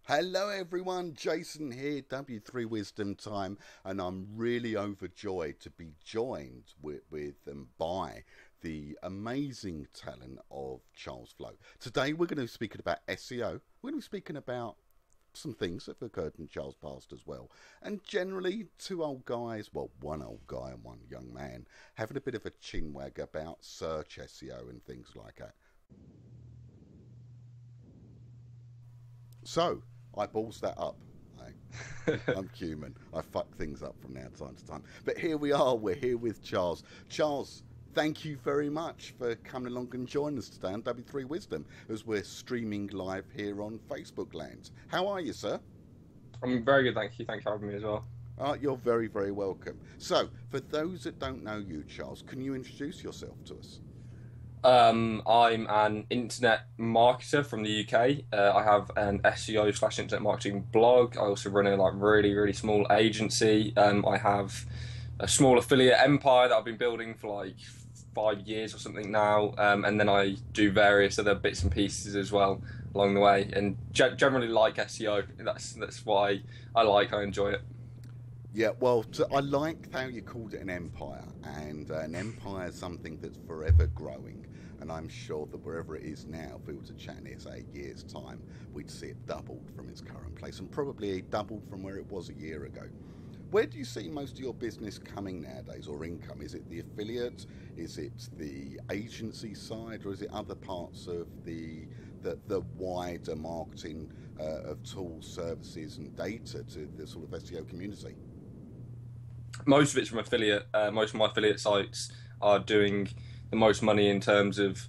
Hello everyone, Jason here, W3 Wisdom time, and I'm really overjoyed to be joined with and by the amazing talent of Charles Floate. Today we're going to be speaking about SEO, we're going to be speaking about some things that have occurred in Charles' past as well, and generally two old guys, well one old guy and one young man, having a bit of a chinwag about search SEO and things like that. So, I balls that up. I'm human. I fuck things up from now time to time. But here we are. We're here with Charles. Charles, thank you very much for coming along and joining us today on W3 Wisdom as we're streaming live here on Facebook Lands. How are you, sir? I'm very good, thank you. Thanks for having me as well. You're very, very welcome. So, for those that don't know you, Charles, can you introduce yourself to us? I'm an internet marketer from the UK. I have an SEO/internet marketing blog. I also run a really small agency. I have a small affiliate empire that I've been building for like 5 years or something now. And then I do various other bits and pieces as well along the way. And generally like SEO. That's why I enjoy it. Yeah, well, I like how you called it an empire, and an empire is something that's forever growing, and I'm sure that wherever it is now, if we were to chat in, say, a year's time, we'd see it doubled from its current place, and probably doubled from where it was a year ago. Where do you see most of your business coming nowadays, or income? Is it the affiliate, is it the agency side, or is it other parts of the wider marketing of tools, services, and data to the sort of SEO community? Most of it's from affiliate. Most of my affiliate sites are doing the most money in terms of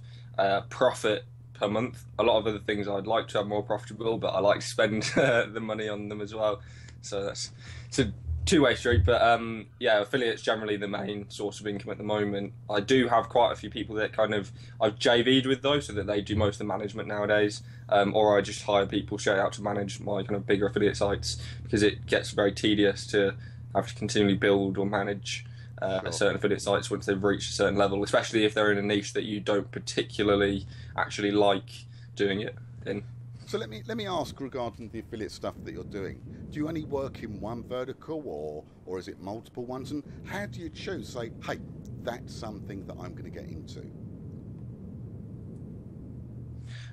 profit per month. A lot of other things I'd like to have more profitable, but I like to spend the money on them as well. So it's a two-way street. But yeah, affiliates generally the main source of income at the moment. I do have quite a few people that I've JV'd with those, so that they do most of the management nowadays. Or I just hire people straight out to manage my kind of bigger affiliate sites, because it gets very tedious to have to continually build or manage certain affiliate sites once they've reached a certain level, especially if they're in a niche that you don't particularly actually like doing it in. So let me ask regarding the affiliate stuff that you're doing. Do you only work in one vertical, or is it multiple ones? And how do you choose? Say, hey, that's something that I'm going to get into.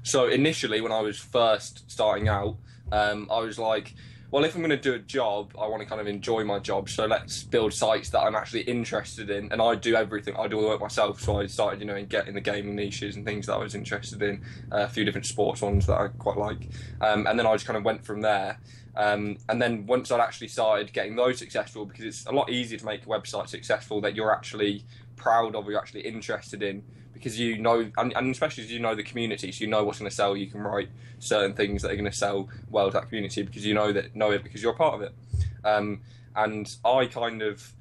So initially, when I was first starting out, I was like, well, if I'm going to do a job, I want to kind of enjoy my job. So let's build sites that I'm actually interested in. And I do everything. I do all the work myself. So I started, getting the gaming niches and things that I was interested in. A few different sports ones that I quite like. And then I just kind of went from there. And then once I'd actually started getting those successful, because it's a lot easier to make a website successful that you're actually proud of, or you're actually interested in, because and especially as you know the community, so you know what's going to sell. You can write certain things that are going to sell well to that community, because you know it because you're a part of it. And I kind of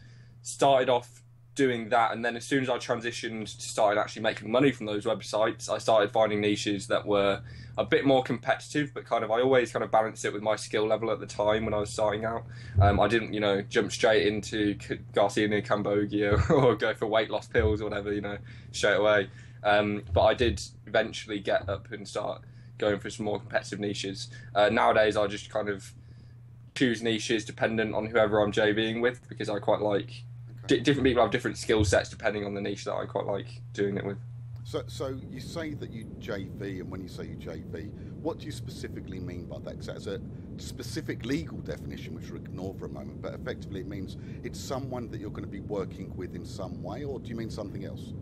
started off doing that, and then as soon as I transitioned to started actually making money from those websites, I started finding niches that were a bit more competitive, but I always kind of balanced it with my skill level at the time when I was starting out. I didn't, jump straight into Garcinia Cambogia or go for weight loss pills or whatever, straight away. But I did eventually get up and start going for some more competitive niches. Nowadays, I just kind of choose niches dependent on whoever I'm JVing with, because I quite like different people have different skill sets depending on the niche that I quite like doing it with. So you say that you JV, and when you say you JV, what do you specifically mean by that? Because that's a specific legal definition, which we'll ignore for a moment, but effectively it means it's someone that you're going to be working with in some way, or do you mean something else?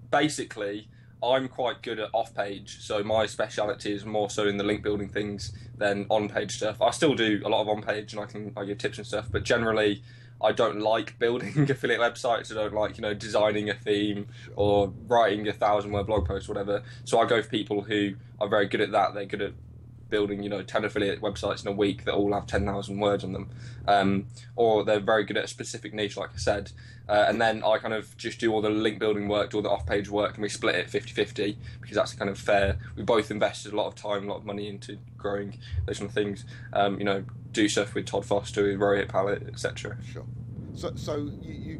Basically, I'm quite good at off-page, so my speciality is more so in the link building things than on-page stuff. I still do a lot of on-page, and I give tips and stuff, but generally I don't like building affiliate websites. I don't like, designing a theme or writing 1,000-word blog post or whatever. So I go for people who are very good at that. They're good at building, 10 affiliate websites in a week that all have 10,000 words on them. Or they're very good at a specific niche, like I said. And then I kind of just do all the link building work, do all the off-page work, and we split it 50-50, because that's kind of fair. We both invested a lot of time, a lot of money into growing those kind of things. Do stuff with Todd Foster, with Rohit Pallet, etc. Sure. So you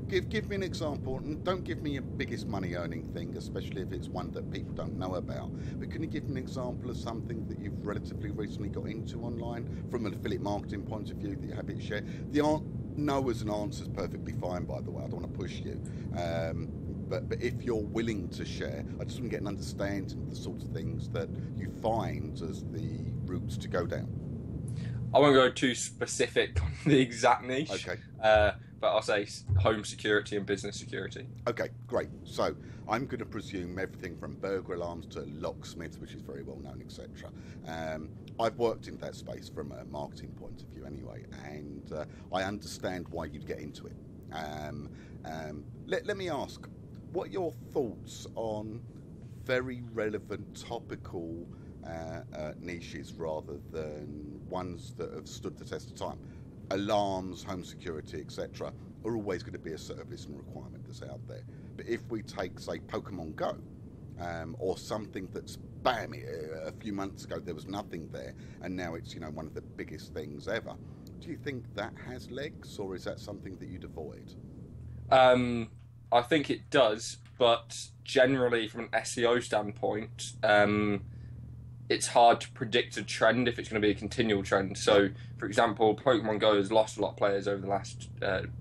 give me an example, and don't give me your biggest money earning thing, especially if it's one that people don't know about. But can you give me an example of something that you've relatively recently got into online from an affiliate marketing point of view that you're happy to share? No as an answer is perfectly fine, by the way. I don't want to push you. But if you're willing to share, I just want to get an understanding of the sorts of things that you find as the routes to go down. I won't go too specific on the exact niche. Okay. But I'll say home security and business security. Okay, great. So I'm going to presume everything from burglar alarms to locksmiths, which is very well known, etc. I've worked in that space from a marketing point of view anyway, and I understand why you'd get into it. Let me ask, what are your thoughts on very relevant topical niches rather than ones that have stood the test of time? Alarms, home security, etc. are always going to be a service and requirement that's out there. But if we take, say, Pokemon Go, or something that's, bam, a few months ago there was nothing there, and now it's, one of the biggest things ever. Do you think that has legs, or is that something that you'd avoid? I think it does, but generally from an SEO standpoint, it's hard to predict a trend if it's going to be a continual trend. So, for example, Pokemon Go has lost a lot of players over the last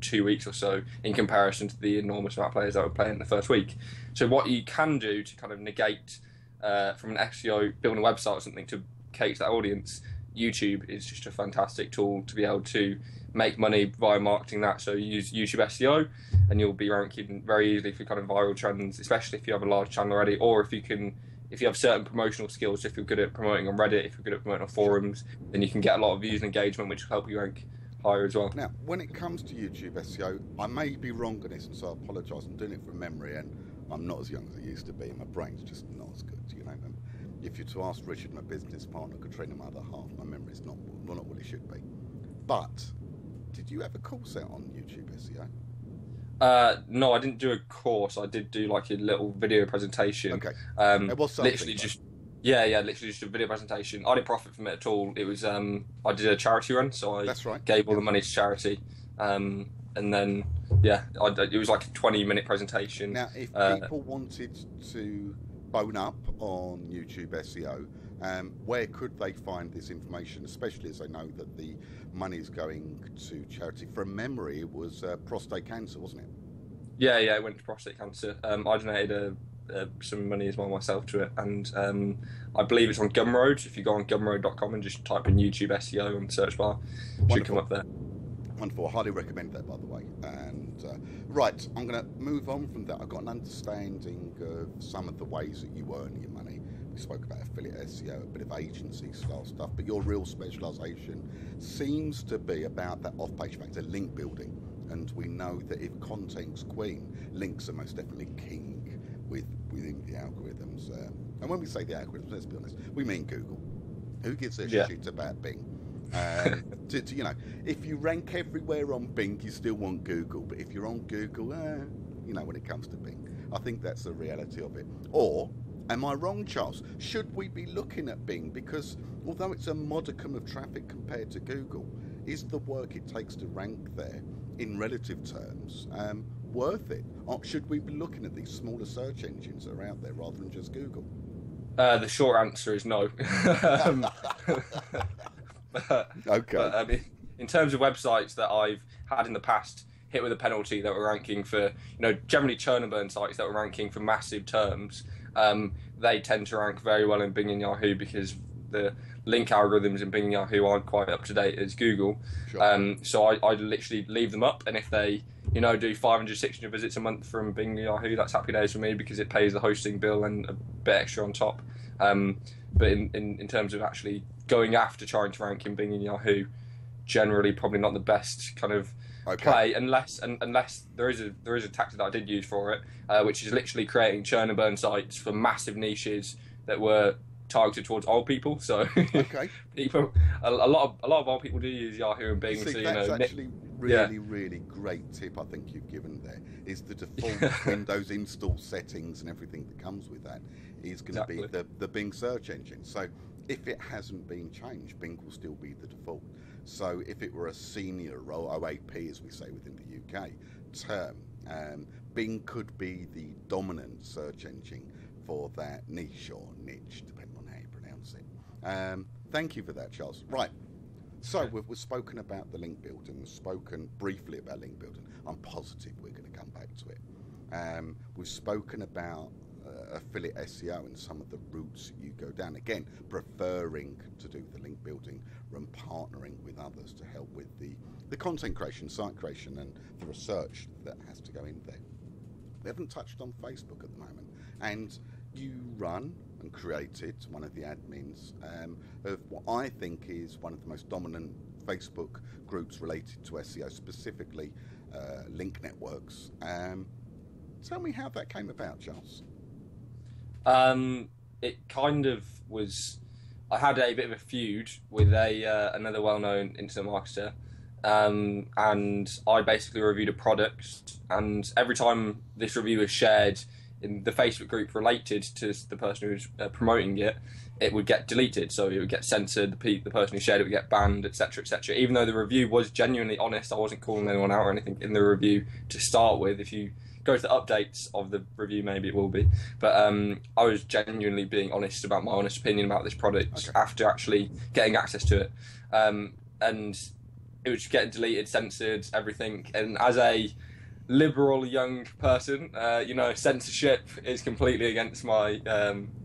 2 weeks or so in comparison to the enormous amount of players that were playing in the first week. So what you can do to kind of negate from an SEO, building a website or something to cater to that audience, YouTube is just a fantastic tool to be able to make money via marketing that. So you use YouTube SEO and you'll be ranking very easily for kind of viral trends, especially if you have a large channel already, or if you have certain promotional skills. If you're good at promoting on Reddit, if you're good at promoting on forums, then you can get a lot of views and engagement, which will help you rank higher as well. Now, when it comes to YouTube SEO, I may be wrong on this, and so I apologise. I'm doing it from memory, and I'm not as young as I used to be, and my brain's just not as good, And if you're to ask Richard, my business partner, Katrina, my other half, my memory's not what it should be. But did you have a course out on YouTube SEO? No, I didn't do a course. I did do like a little video presentation. Okay. It was something. Literally just literally just a video presentation. I didn't profit from it at all. It was I did a charity run, so I gave all the money to charity. And then it was like a 20-minute presentation. Now, if people wanted to bone up on YouTube SEO, where could they find this information, especially as they know that the money is going to charity? From memory, it was prostate cancer, wasn't it? Yeah, it went to prostate cancer. I donated some money as well myself to it, and I believe it's on Gumroad. If you go on gumroad.com and just type in YouTube SEO on the search bar, it should come up there. Wonderful. I highly recommend that, by the way. And right, I'm going to move on from that. I've got an understanding of some of the ways that you earn your money. We spoke about affiliate SEO, a bit of agency style stuff, but your real specialisation seems to be about that off-page factor, link building. And we know that if content's queen, links are most definitely king within the algorithms. And when we say the algorithms, let's be honest, we mean Google. Who gives a shit about Bing? If you rank everywhere on Bing, you still want Google. But if you're on Google, when it comes to Bing, I think that's the reality of it. Or am I wrong, Charles? Should we be looking at Bing? Because although it's a modicum of traffic compared to Google, is the work it takes to rank there in relative terms worth it? Or should we be looking at these smaller search engines that are out there rather than just Google? The short answer is no. Okay. But, I mean, in terms of websites that I've had in the past hit with a penalty that were ranking for, generally churn and burn sites that were ranking for massive terms, they tend to rank very well in Bing and Yahoo because the link algorithms in Bing and Yahoo aren't quite up to date as Google. Sure. So I literally leave them up, and if they do 500, 600 visits a month from Bing and Yahoo, that's happy days for me because it pays the hosting bill and a bit extra on top. But in terms of actually going after trying to rank in Bing and Yahoo, generally probably not the best kind of play unless there is a tactic that I did use for it, which is literally creating churn and burn sites for massive niches that were targeted towards old people. So people, a lot of old people do use Yahoo and Bing. See, that's actually really great tip I think you've given there, is the default Windows install settings and everything that comes with that is going to be the Bing search engine. So if it hasn't been changed, Bing will still be the default. So if it were a senior role, OAP as we say within the UK term, Bing could be the dominant search engine for that niche or niche, depending on how you pronounce it. Thank you for that, Charles. Right. So we've spoken about the link building. We've spoken briefly about link building. I'm positive we're going to come back to it. We've spoken about affiliate SEO and some of the routes you go down. Again, preferring to do the link building and partnering with others to help with the content creation, site creation, and the research that has to go in there. We haven't touched on Facebook at the moment, and you run and created one of the admins of what I think is one of the most dominant Facebook groups related to SEO, specifically link networks. Tell me how that came about, Charles. It kind of was. I had a bit of a feud with another well-known internet marketer, and I basically reviewed a product, and every time this review was shared in the Facebook group related to the person who was promoting it, it would get deleted. So it would get censored. The person who shared it would get banned, etc., etc. Even though the review was genuinely honest, I wasn't calling anyone out or anything in the review to start with. If you go to the updates of the review, maybe it will be. But I was genuinely being honest about my honest opinion about this product after actually getting access to it. And it was getting deleted, censored, everything. And as a liberal young person, censorship is completely against my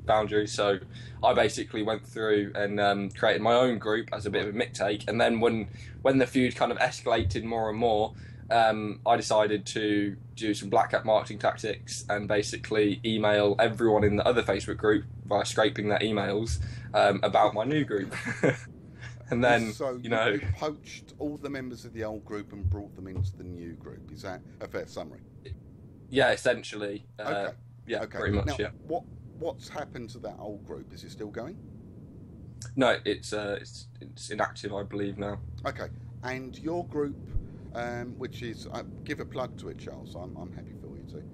boundaries. So I basically went through and created my own group as a bit of a mick take. And then when the feud kind of escalated more and more, I decided to do some black hat marketing tactics and basically email everyone in the other Facebook group via scraping their emails about my new group. And then, so you poached all the members of the old group and brought them into the new group. Is that a fair summary? Yeah, essentially. Okay. Yeah, okay. Pretty much. Now, yeah. What's happened to that old group? Is it still going? No, it's inactive, I believe now. Okay. And your group, which is give a plug to it, Charles. I'm happy for you too.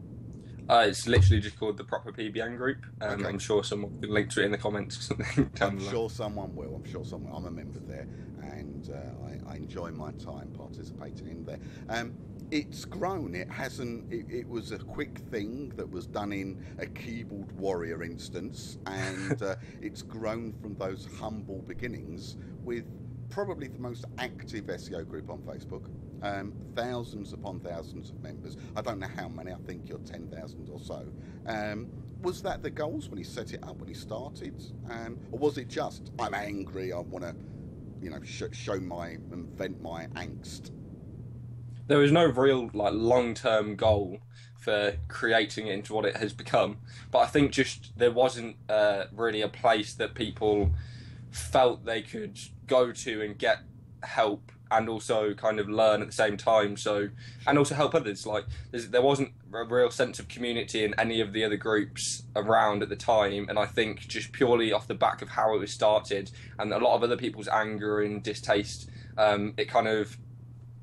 It's literally just called the Proper PBN Group. Okay. I'm sure someone can link to it in the comments or something. I'm sure someone will. I'm a member there, and I enjoy my time participating in there. It's grown. It hasn't. It was a quick thing that was done in a keyboard warrior instance, and it's grown from those humble beginnings with probably the most active SEO group on Facebook. Thousands upon thousands of members. I don't know how many. I think you're 10,000 or so. Was that the goals when he set it up, when he started, or was it just I'm angry, I want to, show and vent my angst? There was no real long-term goal for creating it into what it has become, but I think just there wasn't really a place that people felt they could go to and get help and also kind of learn at the same time. So, and also help others. There wasn't a real sense of community in any of the other groups around at the time. And I think just purely off the back of how it was started and a lot of other people's anger and distaste, it kind of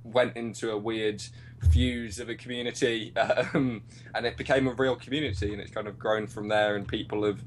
went into a weird fuse of a community, and it became a real community, and it's kind of grown from there. And people have,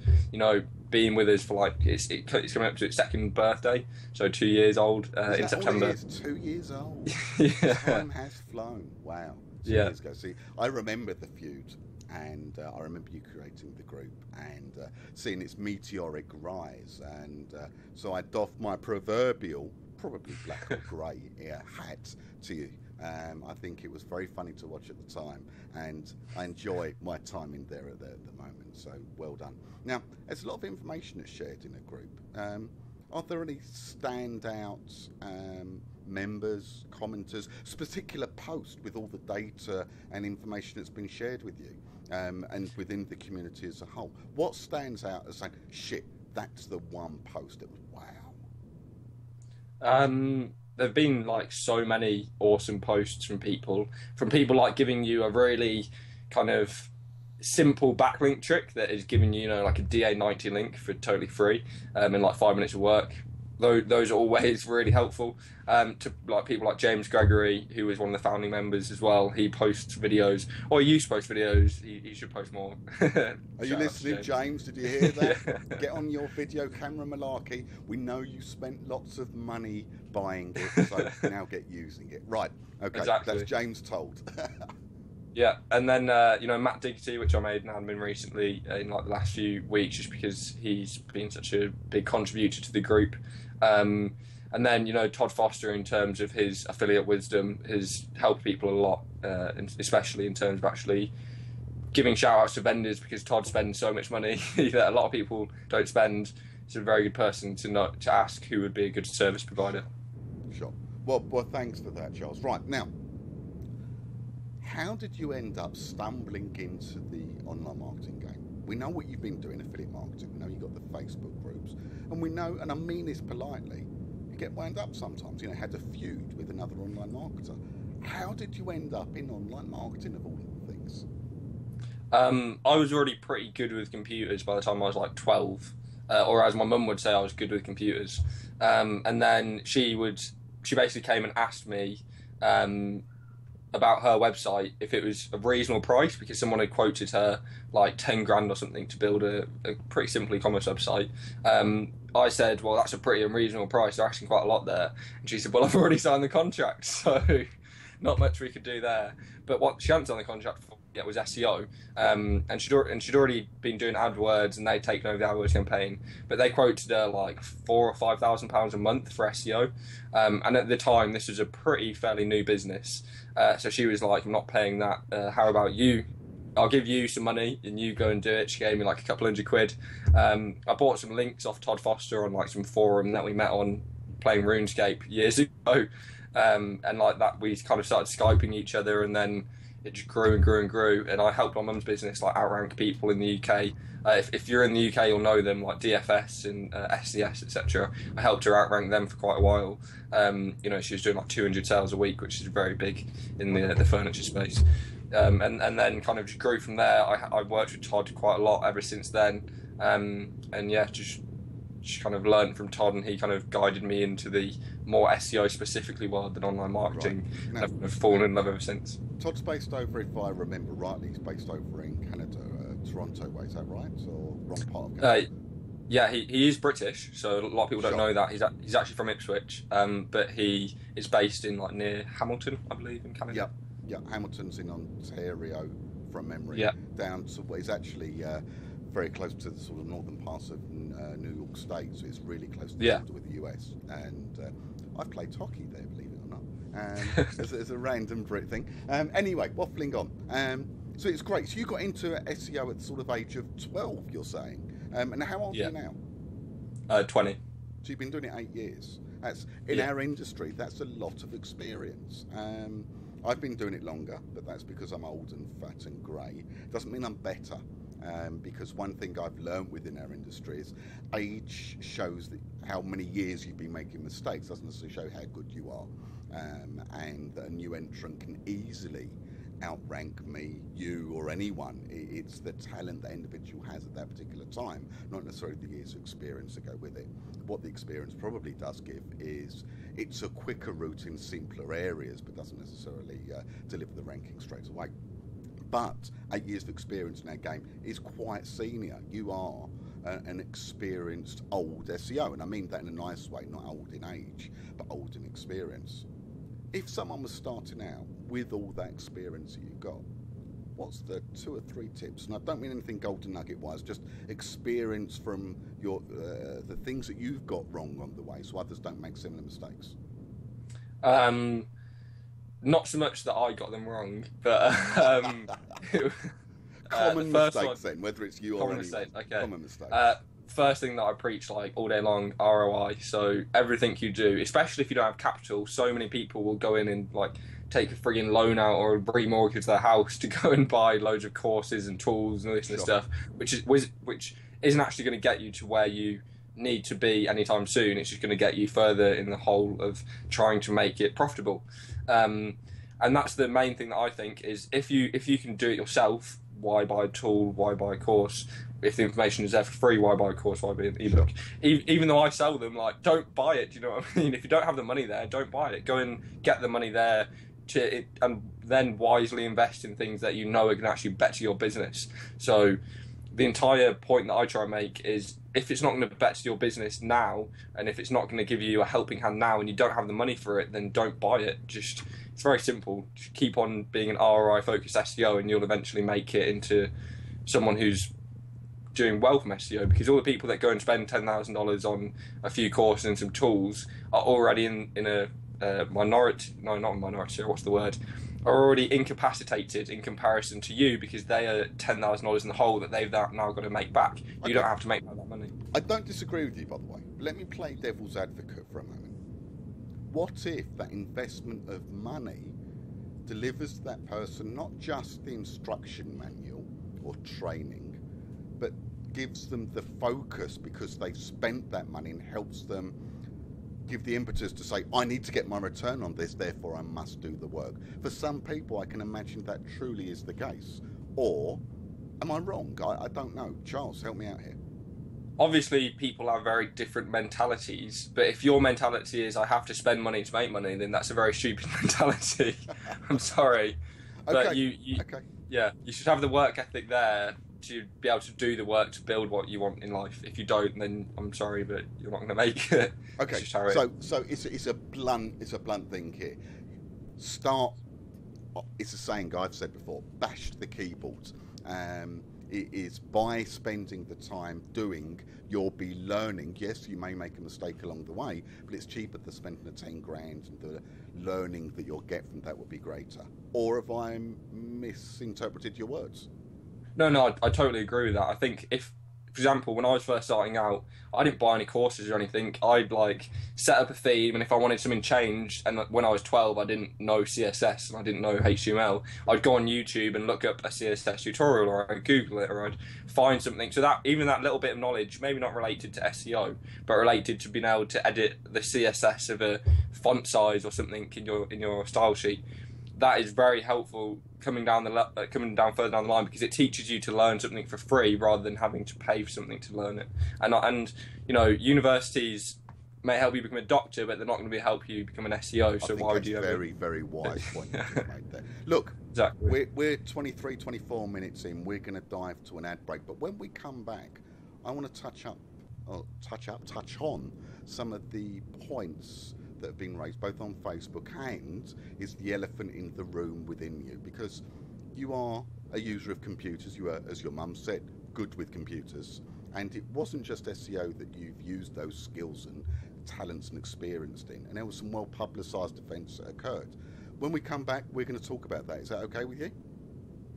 been with us for it's coming up to its second birthday, so 2 years old in September. All it is? 2 years old. Yeah. Time has flown. Wow. 2 years ago. See, I remember the feud, and I remember you creating the group and seeing its meteoric rise, and so I doffed my proverbial, probably black or grey hat to you. I think it was very funny to watch at the time, and I enjoy my time in there at the moment, so well done. Now, there's a lot of information that's shared in a group. Are there any standout members, commenters, particular post with all the data and information that's been shared with you, and within the community as a whole? What stands out as saying, shit, that's the one post that was wow? There've been so many awesome posts from people giving you a really kind of simple backlink trick that is giving you a DA90 link for totally free in 5 minutes of work. those are always really helpful. To like people like James Gregory, who is one of the founding members as well. He posts videos, or he used to post videos. He should post more. Are you listening, James? Did you hear that? Yeah. Get on your video camera malarkey. We know you spent lots of money buying it, so now get using it. Right. Okay. Exactly. That's James told. Yeah, and then Matt Diggity, which I made an admin recently in like the last few weeks, just because he's been such a big contributor to the group. And then Todd Foster, in terms of his affiliate wisdom, has helped people a lot, especially in terms of actually giving shout outs to vendors, because Todd spends so much money that a lot of people don't spend. He's a very good person to ask who would be a good service provider. Sure. Well, thanks for that, Charles. Right now, how did you end up stumbling into the online marketing game? We know what you've been doing, affiliate marketing. We know you've got the Facebook groups. And we know, and I mean this politely, you get wound up sometimes. Had a feud with another online marketer. How did you end up in online marketing, of all of the things? I was already pretty good with computers by the time I was like 12. Or as my mum would say, I was good with computers. And then she basically came and asked me about her website if it was a reasonable price, because someone had quoted her like 10 grand or something to build a pretty simple e-commerce website. I said, well, that's a pretty unreasonable price. They're asking quite a lot there. And she said, well, I've already signed the contract, so not much we could do there. But what she hadn't signed the contract for yet was SEO. And she'd already been doing AdWords, and they'd taken over the AdWords campaign. But they quoted her like £4,000 or £5,000 a month for SEO. And at the time, this was a fairly new business. So she was like, I'm not paying that. How about you? I'll give you some money and you go and do it. She gave me like a couple £100. I bought some links off Todd Foster on like some forum that we met on playing RuneScape years ago. And like that, we kind of started Skyping each other, and then it just grew and grew and grew. And I helped my mum's business like outrank people in the UK. If you're in the UK, you'll know them, like DFS and SCS, etc. I helped her outrank them for quite a while. She was doing like 200 sales a week, which is very big in the furniture space. And then kind of just grew from there. I worked with Todd quite a lot ever since then. And yeah, just kind of learned from Todd, and he kind of guided me into the more SEO specifically world than online marketing. Right. Now, I've fallen in love ever since. Todd's based over, if I remember rightly, he's based over in Canada, Toronto way, is that right? Or wrong part of Canada? Yeah, he is British, so a lot of people don't know that. He's actually from Ipswich, but he is based in like near Hamilton, I believe, in Canada. Yeah, Hamilton's in Ontario from memory. Yeah. Down to he's actually very close to the sort of northern parts of New York State, so it's really close to the border with the US. And I've played hockey there, believe it or not. It's a random Brit thing. Anyway, waffling on. So it's great. So you got into SEO at the sort of age of 12, you're saying. And how old are you now? 20. So you've been doing it 8 years. That's in our industry. That's a lot of experience. I've been doing it longer, but that's because I'm old and fat and grey. Doesn't mean I'm better. Because one thing I've learned within our industry is age shows how many years you've been making mistakes. Doesn't necessarily show how good you are. And a new entrant can easily outrank me, you, or anyone. It's the talent that individual has at that particular time, not necessarily the years of experience that go with it. What the experience probably does give is it's a quicker route in simpler areas, but doesn't necessarily deliver the ranking straight away. But 8 years of experience in our game is quite senior. You are an experienced old SEO, and I mean that in a nice way, not old in age, but old in experience. If someone was starting out with all that experience that you've got, what's the 2 or 3 tips? And I don't mean anything golden nugget wise, just experience from your the things that you've got wrong on the way, so others don't make similar mistakes. Not so much that I got them wrong, but common mistakes then, whether it's you or anyone. Mistakes, okay. Common mistakes. First thing that I preach like all day long, ROI. So everything you do, especially if you don't have capital, so many people will go in and like take a frigging loan out or remortgage their house to go and buy loads of courses and tools and all this and stuff, which isn't actually going to get you to where you need to be anytime soon. It's just going to get you further in the hole of trying to make it profitable. And that's the main thing that I think is if you can do it yourself, why buy a tool, why buy a course? If the information is there for free, why buy a course, why buy an ebook? Sure. Even though I sell them, like, don't buy it, do you know what I mean? If you don't have the money there, don't buy it. Go and get the money there and then wisely invest in things that you know are going to actually better your business. So the entire point that I try and make is, if it's not going to better your business now, and if it's not going to give you a helping hand now and you don't have the money for it, then don't buy it. It's very simple. Just keep on being an ROI focused SEO and you'll eventually make it into someone who's doing well from SEO, because all the people that go and spend $10,000 on a few courses and some tools are already in a minority, no, not a minority, what's the word, are already incapacitated in comparison to you, because they are $10,000 in the hole that they've now got to make back. You don't have to make that money. I don't disagree with you, by the way. Let me play devil's advocate for a moment. What if that investment of money delivers to that person not just the instruction manual or training, but gives them the focus because they've spent that money, and helps them give the impetus to say, I need to get my return on this, therefore I must do the work. For some people, I can imagine that truly is the case. Or am I wrong? I don't know. Charles, help me out here. Obviously, people have very different mentalities, but if your mentality is, I have to spend money to make money, then that's a very stupid mentality. I'm sorry. But Okay. yeah, you should have the work ethic there to be able to do the work to build what you want in life. If you don't, then I'm sorry, but you're not going to make it. Okay. So it's a blunt thing here. Start. It's a saying I've said before. Bash the keyboard. It is by spending the time doing, you'll be learning. Yes, you may make a mistake along the way, but it's cheaper than spending the 10 grand, and the learning that you'll get from that will be greater. Or have I misinterpreted your words? No, I totally agree with that. I think if, for example, when I was first starting out, I didn't buy any courses or anything. I'd like set up a theme, and if I wanted something changed, and when I was 12, I didn't know CSS and I didn't know HTML, I'd go on YouTube and look up a CSS tutorial, or I'd Google it, or I'd find something. So that even that little bit of knowledge, maybe not related to SEO, but related to being able to edit the CSS of a font size or something in your style sheet, that is very helpful coming down further down the line, because it teaches you to learn something for free rather than having to pay for something to learn it. And you know, universities may help you become a doctor, but they're not going to help you become an SEO. So why would you? Very, very wise point you just made there. Look, exactly. We're 23, 24 minutes in. We're going to dive to an ad break, but when we come back, I want to touch on some of the points that have been raised both on Facebook, and is the elephant in the room within you, because you are a user of computers. You are, as your mum said, good with computers, and it wasn't just SEO that you've used those skills and talents and experienced in, and there was some well publicised events that occurred. When we come back, we're going to talk about that. Is that okay with you?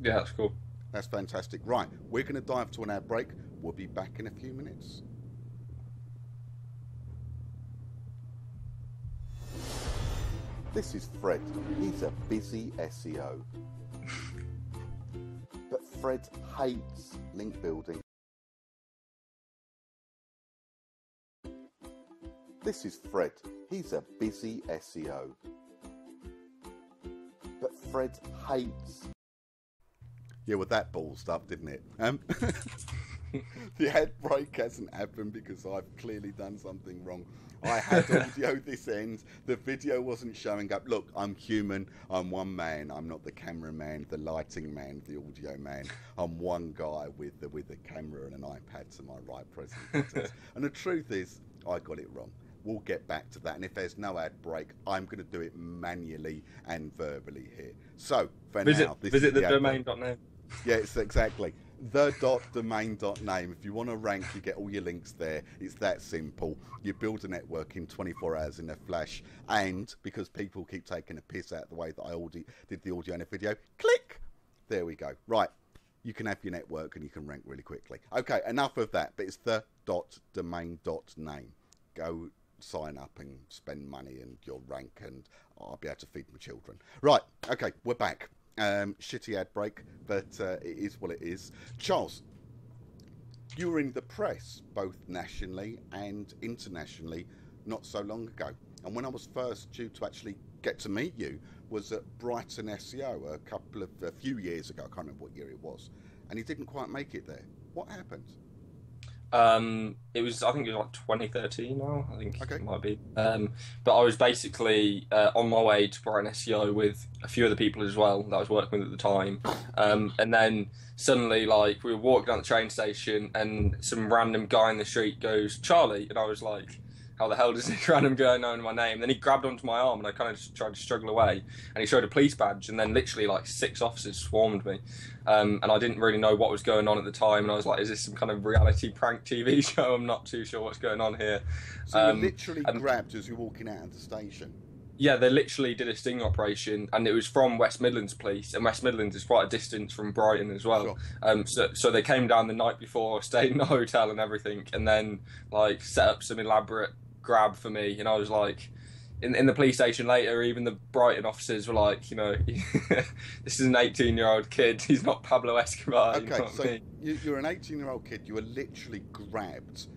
Yeah, that's cool. That's fantastic. Right, we're going to dive to an ad break. We'll be back in a few minutes. This is Fred. He's a busy SEO. But Fred hates link building. This is Fred. He's a busy SEO. But Fred hates... Yeah, well, that ballsed up, didn't it? The ad break hasn't happened because I've clearly done something wrong. I had audio this end. The video wasn't showing up. Look, I'm human. I'm one man. I'm not the cameraman, the lighting man, the audio man. I'm one guy with a camera and an iPad to my right, pressing buttons. And the truth is, I got it wrong. We'll get back to that. And if there's no ad break, I'm going to do it manually and verbally here. So, for now, this is the domain.name. Yes, exactly. The.domain.name. If you want to rank, you get all your links there. It's that simple. You build a network in 24 hours in a flash. And because people keep taking a piss out of the way that I did the audio and the video, click. There we go. Right. You can have your network and you can rank really quickly. Okay, enough of that. But it's the.domain.name. Go sign up and spend money and you'll rank, and I'll be able to feed my children. Right. Okay, we're back. Shitty ad break, but it is what it is. Charles, you were in the press both nationally and internationally not so long ago, and when I was first due to actually get to meet you was at Brighton SEO a few years ago. I can't remember what year it was, and you didn't quite make it there. What happened? I think it was like 2013 now, I think Okay. it might be. But I was basically on my way to write an SEO with a few other people as well that I was working with at the time. And then suddenly, like, we were walking down the train station and some random guy in the street goes, "Charlie," and I was like, how the hell does this random guy know my name? Then he grabbed onto my arm and I kind of just tried to struggle away, and he showed a police badge, and then literally like 6 officers swarmed me, and I didn't really know what was going on at the time, and I was like, is this some kind of reality prank TV show? I'm not too sure what's going on here. So you were literally grabbed as you're walking out of the station? Yeah, they literally did a sting operation, and it was from West Midlands Police, and West Midlands is quite a distance from Brighton as well. Sure. So they came down the night before, stayed in the hotel and everything, and then like set up some elaborate grab for me, and I was like, in the police station later, even the Brighton officers were like, you know, this is an 18-year-old kid, he's not Pablo Escobar. Okay, you know so I mean? you're an 18-year-old kid, you were literally grabbed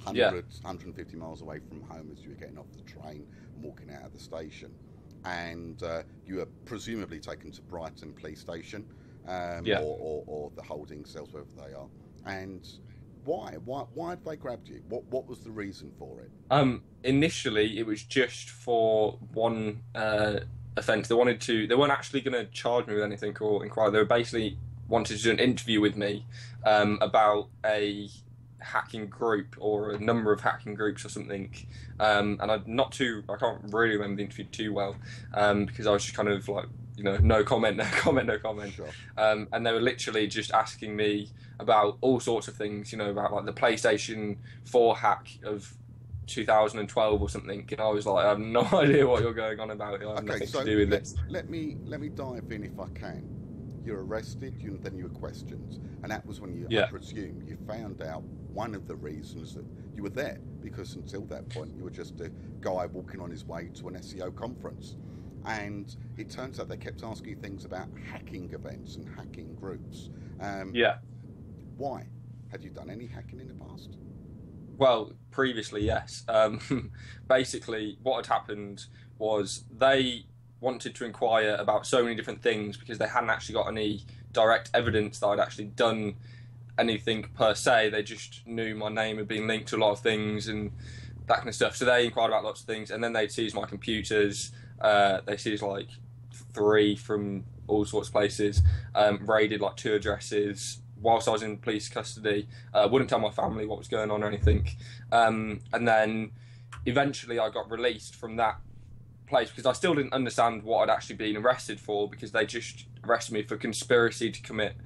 150 miles away from home as you were getting off the train and walking out of the station, and you were presumably taken to Brighton police station, or the holding cells, wherever they are. And why had they grabbed you? What was the reason for it? Initially it was just for one offence. They weren't actually going to charge me with anything or inquire. They were basically wanted to do an interview with me about a hacking group or a number of hacking groups or something, and I can't really remember the interview too well, because I was just kind of like, you know, no comment. Sure. And they were literally just asking me about all sorts of things, you know, about like the PlayStation 4 hack of 2012 or something, and I was like, I have no idea what you're going on about. I have nothing to do with this. Let me dive in if I can. You're arrested, then you were questioned, and that was when I presume you found out one of the reasons that you were there, because until that point you were just a guy walking on his way to an SEO conference, and it turns out they kept asking you things about hacking events and hacking groups. Why? Had you done any hacking in the past? Well, previously, yes. Basically, what had happened was they wanted to inquire about so many different things because they hadn't actually got any direct evidence that I'd actually done anything per se. They just knew my name had been linked to a lot of things and that kind of stuff. So they inquired about lots of things, and then they'd seized my computers. They seized like 3 from all sorts of places, raided like 2 addresses whilst I was in police custody. Wouldn't tell my family what was going on or anything. And then eventually I got released from that place because I still didn't understand what I'd actually been arrested for, because they just arrested me for conspiracy to commit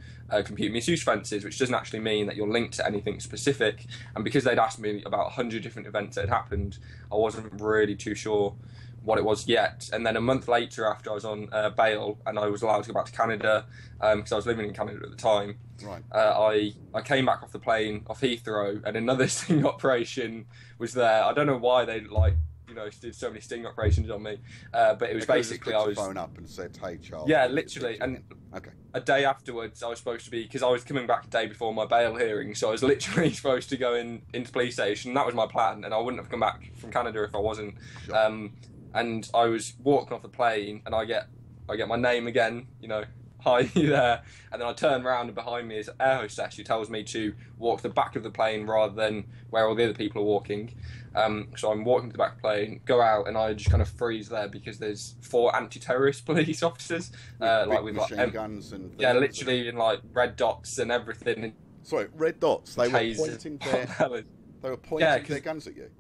computer misuse offences, which doesn't actually mean that you're linked to anything specific. And because they'd asked me about 100 different events that had happened, I wasn't really too sure what it was yet. And then a month later, after I was on bail and I was allowed to go back to Canada, because I was living in Canada at the time, right. I came back off the plane off Heathrow, and another sting operation was there. I don't know why they did so many sting operations on me, but it was basically I was phone up and said, "Hey, Charles." Yeah, literally, and okay. A day afterwards, I was supposed to be, because I was coming back a day before my bail hearing, so I was literally supposed to go into police station. That was my plan, and I wouldn't have come back from Canada if I wasn't. Sure. And I was walking off the plane, and I get my name again, you know, hi there, and then I turn around, and behind me is an air hostess who tells me to walk the back of the plane rather than where all the other people are walking. So I'm walking to the back of the plane, go out, and I just kind of freeze there because there's 4 anti-terrorist police officers, with machine guns and literally in like red dots and everything. Sorry, red dots. They were pointing their guns at you.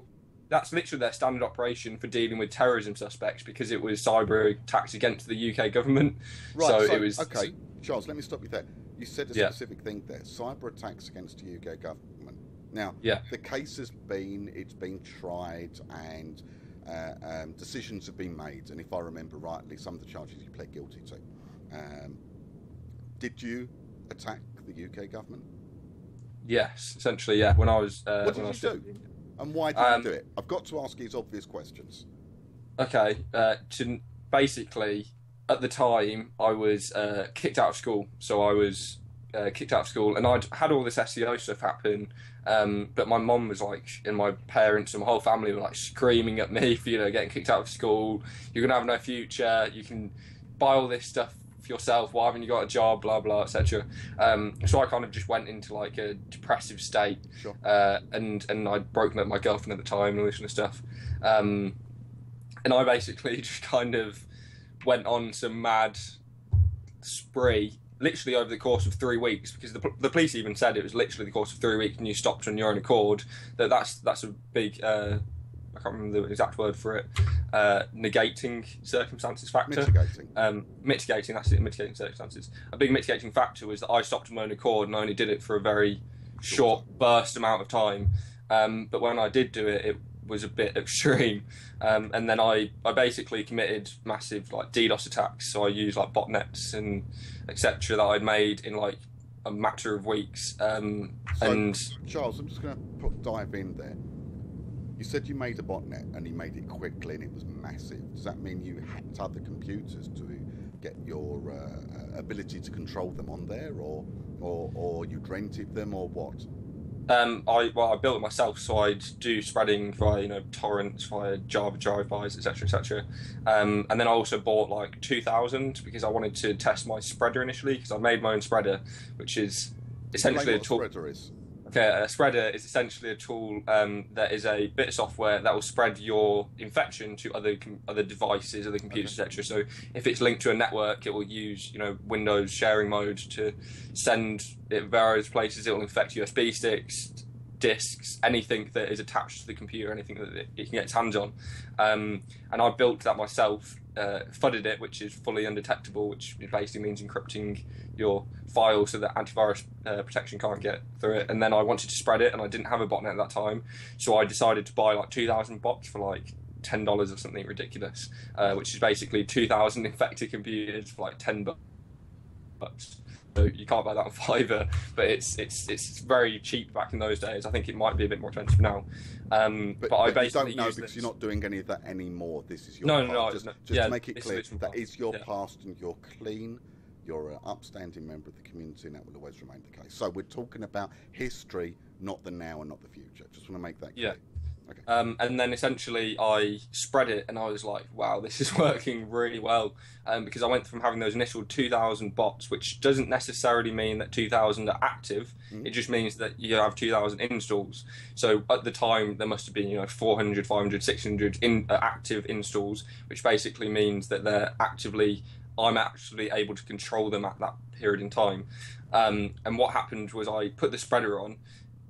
That's literally their standard operation for dealing with terrorism suspects, because it was cyber attacks against the UK government. Right. So it was okay. Charles, let me stop you there. You said a specific thing there: cyber attacks against the UK government. Now, the case has been tried, and decisions have been made. And if I remember rightly, some of the charges you pled guilty to. Did you attack the UK government? Yes, essentially, yeah. When I was what did you do? And why did you do it? I've got to ask these obvious questions. Okay, basically, at the time, I was kicked out of school. So I was kicked out of school, and I'd had all this SEO stuff happen, but my mum was like, and my parents and my whole family were like screaming at me for, getting kicked out of school. You're going to have no future. You can buy all this stuff for yourself? Why haven't you got a job? Blah blah, etc. So I kind of just went into like a depressive state, Sure. and I'd broken up with my girlfriend at the time and all this kind of stuff. And I basically just kind of went on some mad spree, literally over the course of 3 weeks, because the police even said it was literally the course of 3 weeks, and you stopped on your own accord. That's a big I can't remember the exact word for it. Negating circumstances factor. Mitigating. That's it. Mitigating circumstances. A big mitigating factor was that I stopped on my own accord, and I only did it for a very short burst amount of time. But when I did do it, it was a bit extreme. And then I basically committed massive like DDoS attacks. So I used like botnets and etc. that I'd made in like a matter of weeks. And Charles, I'm just going to dive in there. You said you made a botnet and you made it quickly and it was massive. Does that mean you hacked other computers to get your ability to control them on there, or you rented them, or what? I built it myself, so I'd do spreading via torrents, via Java drive-bys, etc., etc. And then I also bought like 2,000 because I wanted to test my spreader initially, because I made my own spreader, which is essentially a tool. Spreader is? Okay, a spreader is essentially a tool that is a bit of software that will spread your infection to other devices, other computers, etc. So if it's linked to a network, it will use Windows sharing mode to send it various places. It will infect USB sticks, disks, anything that is attached to the computer, anything that it can get its hands on. And I built that myself, fudded it, which is fully undetectable, which basically means encrypting your file so that antivirus protection can't get through it. And then I wanted to spread it, and I didn't have a botnet at that time, so I decided to buy like 2,000 bots for like $10 or something ridiculous, which is basically 2,000 infected computers for like $10. So you can't buy that on Fiverr, but it's very cheap back in those days. I think it might be a bit more expensive now. But I basically you don't know because you're not doing any of that anymore. This is your past. Just to make it clear, that is your past, and you're clean. You're an upstanding member of the community, and that will always remain the case. So we're talking about history, not the now and not the future. Just want to make that clear. Yeah. Okay. And then essentially I spread it, and I was like, wow, this is working really well, because I went from having those initial 2,000 bots, which doesn't necessarily mean that 2,000 are active. It just means that you have 2,000 installs. So at the time there must have been 400, 500, 600 active installs, which basically means that I'm actually able to control them at that period in time. And what happened was I put the spreader on,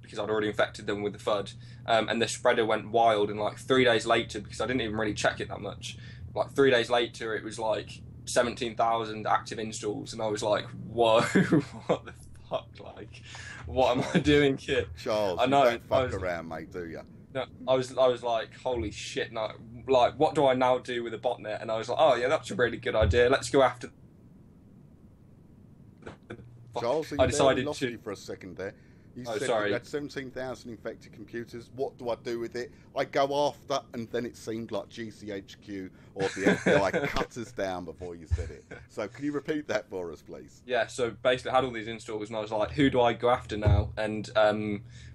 because I'd already infected them with the FUD, and the spreader went wild, and like 3 days later, because I didn't even really check it that much, like 3 days later it was like 17,000 active installs, and I was like, whoa, what the fuck, like, what am I doing here? Charles, you don't fuck around, mate, do you? No, I was like, holy shit, no, like, what do I now do with a botnet? And I was like, oh yeah, that's a really good idea, let's go after Charles, I decided lost you for a second there. You said you had 17,000 infected computers. What do I do with it? I go after, and then it seemed like GCHQ or the FBI cut us down before you said it. So can you repeat that for us, please? Yeah, so basically I had all these installs, and I was like, who do I go after now? And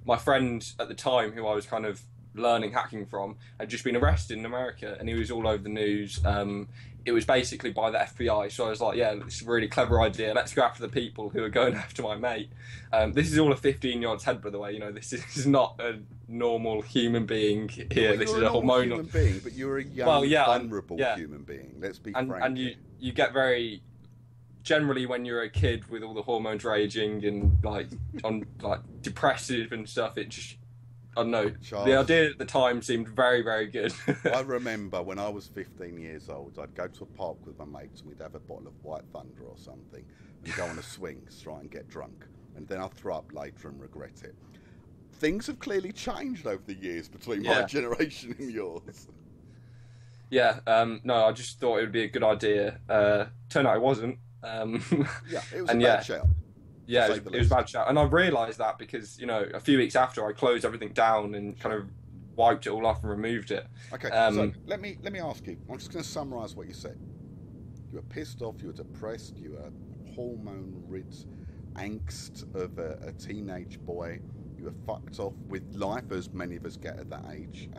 my friend at the time, who I was kind of learning hacking from, had just been arrested in America, and he was all over the news. It was basically by the FBI, so I was like, yeah, this is a really clever idea, let's go after the people who are going after my mate. This is all a 15-year-old's head, by the way, this is not a normal human being here. Well, this is a hormonal human being, but you're a young, vulnerable human being, let's be frank. And you get very, generally when you're a kid with all the hormones raging and depressive and stuff, it just, I don't know, Charles, the idea at the time seemed very, very good. I remember when I was 15 years old, I'd go to a park with my mates, and we'd have a bottle of White Thunder or something and go on a swing, try and get drunk, and then I'd throw up later and regret it. Things have clearly changed over the years between my generation and yours. Yeah, no, I just thought it would be a good idea. Turned out it wasn't. Yeah, it was a bad shout. Yeah, it was a bad shout. And I realised that because, a few weeks after I closed everything down and kind of wiped it all off and removed it. Okay, so let me ask you. I'm just going to summarise what you said. You were pissed off, you were depressed, you were hormone-rid angst of a teenage boy. You you were fucked off with life, as many of us get at that age,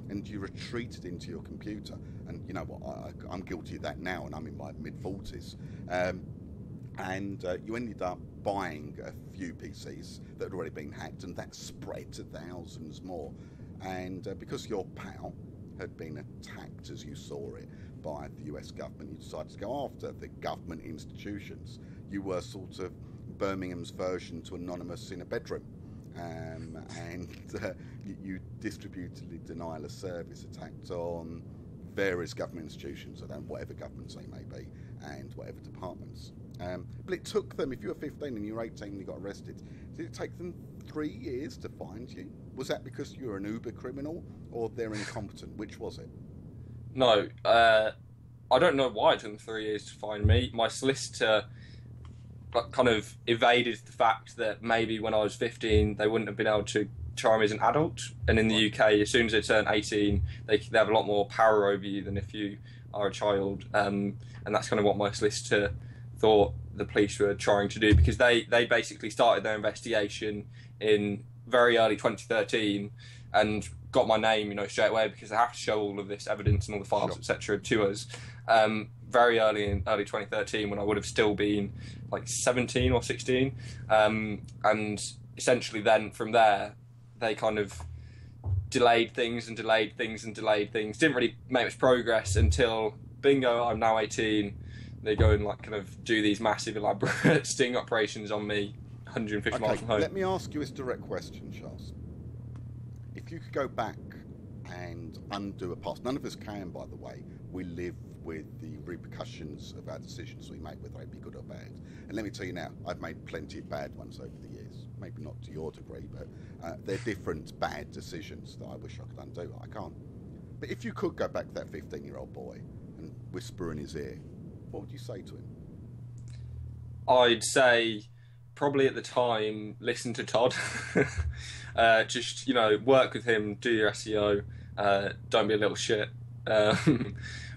and you retreated into your computer. And you know what? I'm guilty of that now, and I'm in my mid-40s. And you ended up buying a few PCs that had already been hacked, and that spread to thousands more. And because your pal had been attacked, as you saw it, by the US government, you decided to go after the government institutions. You were sort of Birmingham's version to Anonymous in a bedroom. And you distributed a denial of service attacked on various government institutions, whatever governments they may be, and whatever departments. But it took them, if you were 15 and you were 18 and you got arrested, did it take them 3 years to find you? Was that because you were an Uber criminal, or they're incompetent? Which was it? No, I don't know why it took them 3 years to find me. My solicitor kind of evaded the fact that maybe when I was 15 they wouldn't have been able to try me as an adult. And in the UK, as soon as they turn 18, they have a lot more power over you than if you are a child. And that's kind of what my solicitor thought the police were trying to do, because they basically started their investigation in very early 2013 and got my name, straight away, because they have to show all of this evidence and all the files, etc., to us. Very early in early 2013, when I would have still been like 17 or 16, and essentially then from there they kind of delayed things and delayed things and delayed things. Didn't really make much progress until bingo, I'm now 18. They go and kind of do these massive elaborate sting operations on me, 150 miles from home. Let me ask you this direct question, Charles. If you could go back and undo a past, none of us can, by the way. We live with the repercussions of our decisions we make, whether they be good or bad. And let me tell you now, I've made plenty of bad ones over the years. Maybe not to your degree, but they're different bad decisions that I wish I could undo. I can't. But if you could go back to that 15-year-old boy and whisper in his ear, what would you say to him? I'd say, probably at the time, listen to Todd. Just, work with him, do your SEO, don't be a little shit.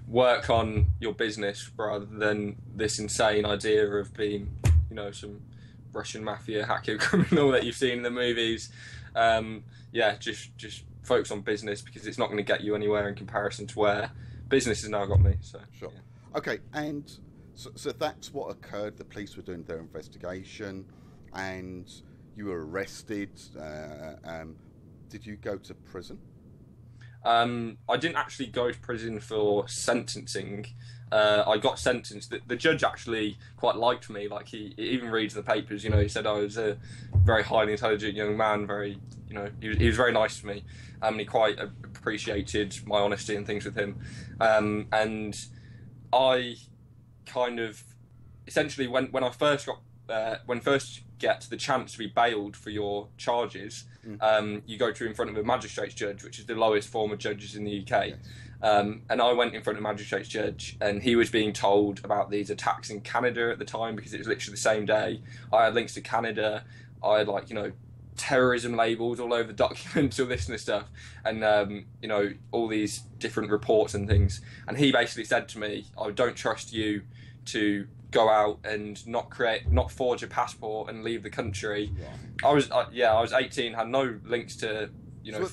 Work on your business rather than this insane idea of being, some Russian mafia hacker criminal that you've seen in the movies. Just focus on business, because it's not going to get you anywhere in comparison to where business has now got me. So sure. Yeah. Okay, and so that's what occurred. The police were doing their investigation, and you were arrested. Did you go to prison? I didn't actually go to prison for sentencing. I got sentenced. The judge actually quite liked me. Like, he even reads the papers. He said I was a very highly intelligent young man. Very, he was very nice to me. And he quite appreciated my honesty and things with him. And I kind of essentially when I first get the chance to be bailed for your charges, you go to in front of a magistrate's judge, which is the lowest form of judges in the UK. Yes. And I went in front of a magistrate's judge, and he was being told about these attacks in Canada at the time, because it was literally the same day. I had links to Canada. I had terrorism labels all over the documents, all this and this stuff, and all these different reports and things. And he basically said to me, I don't trust you to go out and not forge a passport and leave the country. Right. I was 18, had no links to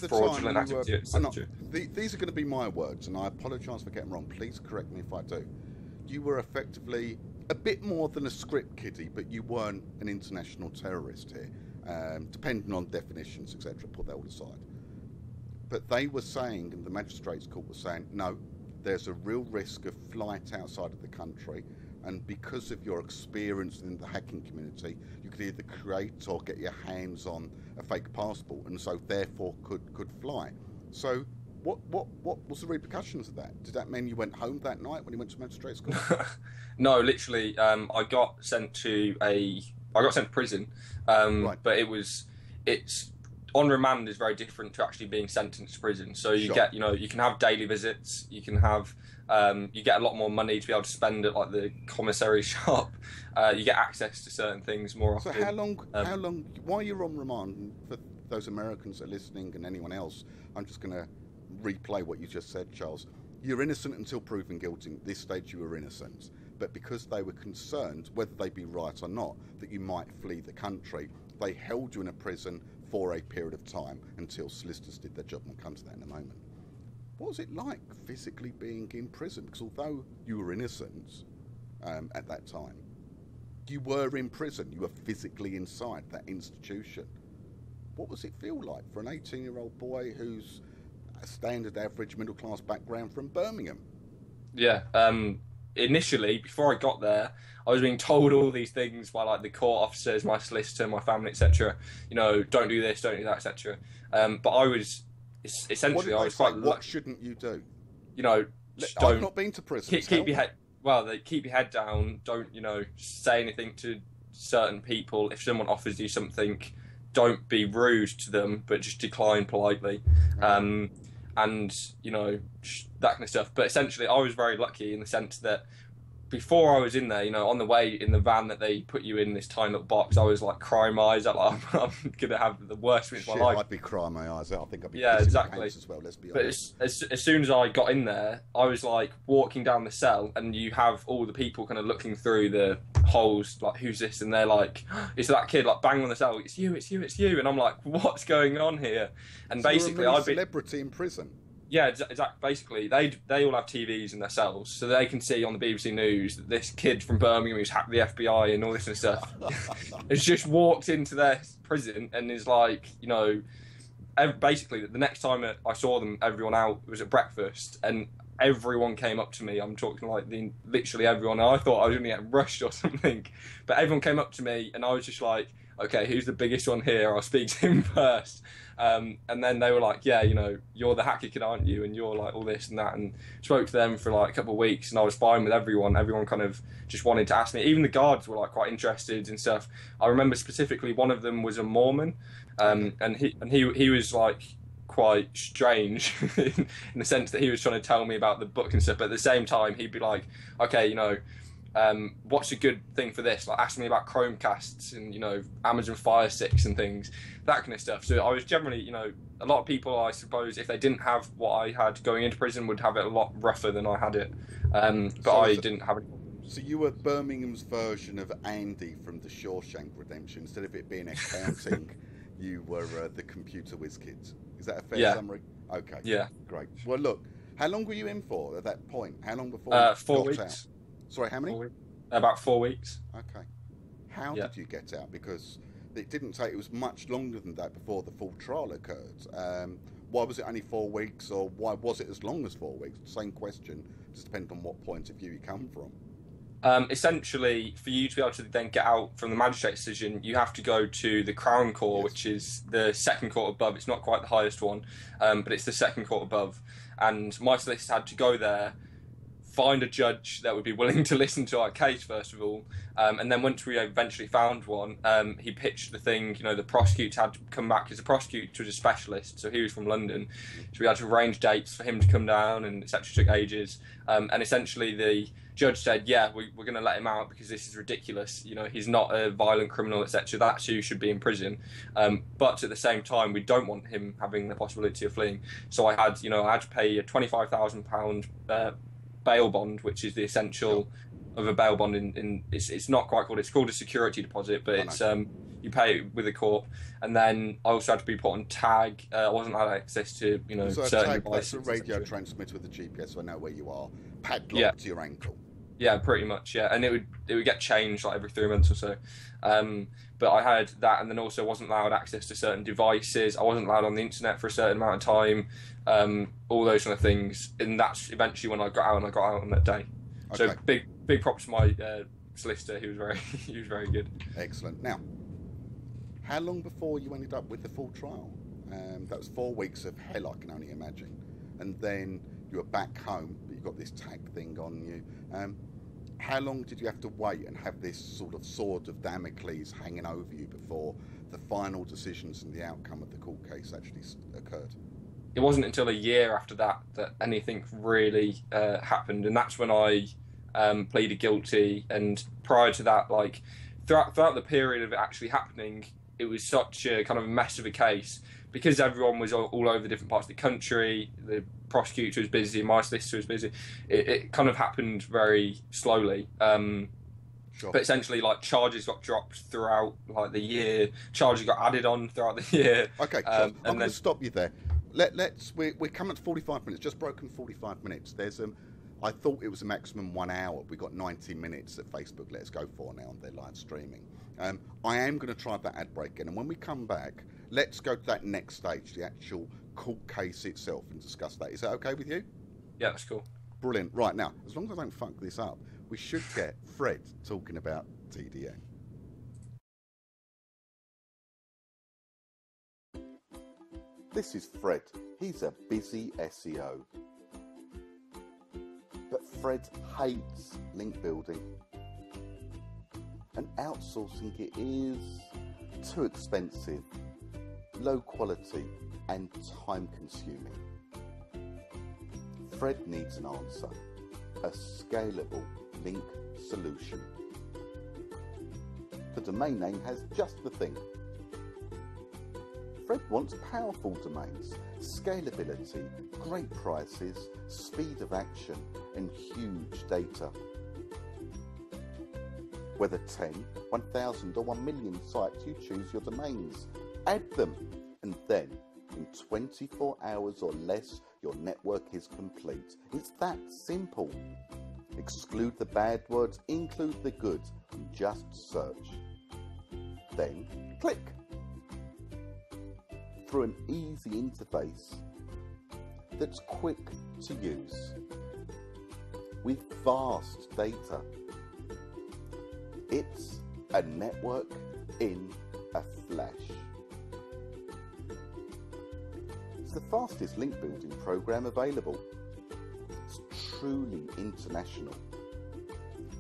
fraudulent activity, etc. These are going to be my words, and I apologise for getting wrong. Please correct me if I do. You were effectively a bit more than a script kiddie, but you weren't an international terrorist here. Depending on definitions, etc., put that all aside. But they were saying, and the magistrates' court was saying, no, there's a real risk of flight outside of the country, and because of your experience in the hacking community, you could either create or get your hands on a fake passport, and so therefore could fly. So what was the repercussions of that? Did that mean you went home that night when you went to magistrate's court? No, literally, I got sent to prison. Right. But it's on remand is very different to actually being sentenced to prison. So you get, you can have daily visits, you can have, you get a lot more money to be able to spend at like the commissary shop. You get access to certain things more often. So how long, while you're on remand, for those Americans that are listening and anyone else, I'm just going to replay what you just said, Charles. You're innocent until proven guilty. At this stage, you were innocent. But because they were concerned, whether they be right or not, that you might flee the country, they held you in a prison for a period of time until solicitors did their job, and we'll come to that in a moment. What was it like physically being in prison? Because although you were innocent at that time, you were in prison. You were physically inside that institution. What does it feel like for an 18-year-old boy who's a standard average middle-class background from Birmingham? Yeah. Initially, before I got there, I was being told all these things by like the court officers, my solicitor, my family, etc. You know, don't do this, don't do that, etc. But I was essentially, I was quite. What shouldn't you do? You know, I've not been to prison. Keep your head. Well, they keep your head down. Don't say anything to certain people. If someone offers you something, don't be rude to them, but just decline politely. Right. And that kind of stuff. But essentially, I was very lucky in the sense that before I was in there, on the way in the van that they put you in this tiny little box, I was like crying my eyes out. Like, I'm gonna have the worst week of my life. I'd be crying my eyes out. I think I'd be exactly as well. Let's be honest. But as soon as I got in there, I was like walking down the cell, and you have all the people kind of looking through the holes, like, who's this? And they're like, it's that kid, like, bang on the cell. It's you, it's you, it's you. And I'm like, what's going on here? And so basically, I've been celebrity in prison. Yeah, exactly. Basically, they all have TVs in their cells, so they can see on the BBC News that this kid from Birmingham who's hacked the FBI and all this and stuff has just walked into their prison and is like, basically the next time I saw them, everyone out was at breakfast, and everyone came up to me. I'm talking like literally everyone. I thought I was going to get rushed or something, but everyone came up to me, and I was just like, okay, who's the biggest one here? I'll speak to him first. And then they were like, yeah, you're the hacker kid, aren't you? And you're like all this and that. And spoke to them for like a couple of weeks, and I was fine with everyone. Everyone kind of just wanted to ask me. Even the guards were like quite interested and stuff. I remember specifically one of them was a Mormon, and he was like quite strange in the sense that he was trying to tell me about the book and stuff. But at the same time, he'd be like, okay, what's a good thing for this? Like, ask me about Chromecasts and Amazon Fire Sticks and things, that kind of stuff. So I was generally, a lot of people, I suppose, if they didn't have what I had going into prison, would have it a lot rougher than I had it. But I didn't have it. So you were Birmingham's version of Andy from the Shawshank Redemption. Instead of it being accounting, you were the computer whiz kids. Is that a fair summary? Okay. Yeah. Great. Well, look, how long were you in for at that point? How long before? 4 weeks. Out? Sorry, how many? 4 weeks. About 4 weeks. Okay. How did you get out? Because it didn't take, it was much longer than that before the full trial occurred. Why was it only 4 weeks, or why was it as long as 4 weeks? Same question, just depends on what point of view you come from. Essentially, for you to be able to then get out from the magistrate's decision, you have to go to the Crown Court, which is the second court above. It's not quite the highest one, but it's the second court above. And my solicitor had to go there, find a judge that would be willing to listen to our case, first of all, and then once we eventually found one, he pitched the thing. The prosecutor had to come back, because the prosecutor was a specialist, so he was from London, so we had to arrange dates for him to come down, and etc. Took ages, and essentially the judge said, yeah, we're going to let him out because this is ridiculous. He's not a violent criminal, etc. That's who should be in prison. But at the same time, we don't want him having the possibility of fleeing. So I had to pay a £25,000 bail bond, which is the essential of a bail bond. It's not quite called. It's called a security deposit, but it's you pay it with the court. And then I also had to be put on tag. I wasn't allowed access to so certain tag, devices. that's a radio transmitter with a GPS, so I know where you are. Padlocked to your ankle. Yeah, pretty much. Yeah, and it would get changed like every 3 months or so. But I had that, and then also wasn't allowed access to certain devices. I wasn't allowed on the internet for a certain amount of time. All those kind of things, and that's eventually when I got out, and I got out on that day. Okay. So big props to my solicitor. He was very good. Excellent. Now, how long before you ended up with the full trial? That was 4 weeks of hell, I can only imagine. And then you were back home, but you got this tag thing on you. How long did you have to wait and have this sort of sword of Damocles hanging over you before the final decisions and the outcome of the court case actually occurred? It wasn't until a year after that anything really happened, and that's when I pleaded guilty. And prior to that, like throughout the period of it actually happening, it was such a kind of a mess of a case, because everyone was all over the different parts of the country. The prosecutor was busy, my solicitor was busy. It kind of happened very slowly. Sure. But essentially, like, charges got dropped throughout like the year. Charges got added on throughout the year. Okay, Charles, I'm going to stop you there. We're coming to 45 minutes. Just broken 45 minutes. I thought it was a maximum 1 hour. We got 90 minutes that Facebook let us go for now on their live streaming. I am going to try that ad break again, and when we come back, let's go to that next stage, the actual court case itself, and discuss that. Is that okay with you? Yeah, that's cool. Brilliant. Right, now, as long as I don't fuck this up, we should get Fred talking about TDN. This is Fred. He's a busy SEO. But Fred hates link building. And outsourcing it is too expensive, low quality, and time consuming. Fred needs an answer, a scalable link solution. The domain name has just the thing. Fred wants powerful domains, scalability, great prices, speed of action, and huge data. Whether 10, 1,000 or 1 million sites, you choose your domains. Add them, and then in 24 hours or less, your network is complete. It's that simple. Exclude the bad words, include the good, and just search. Then click. Through an easy interface that's quick to use, with vast data. It's a network in a flash. It's the fastest link building program available. It's truly international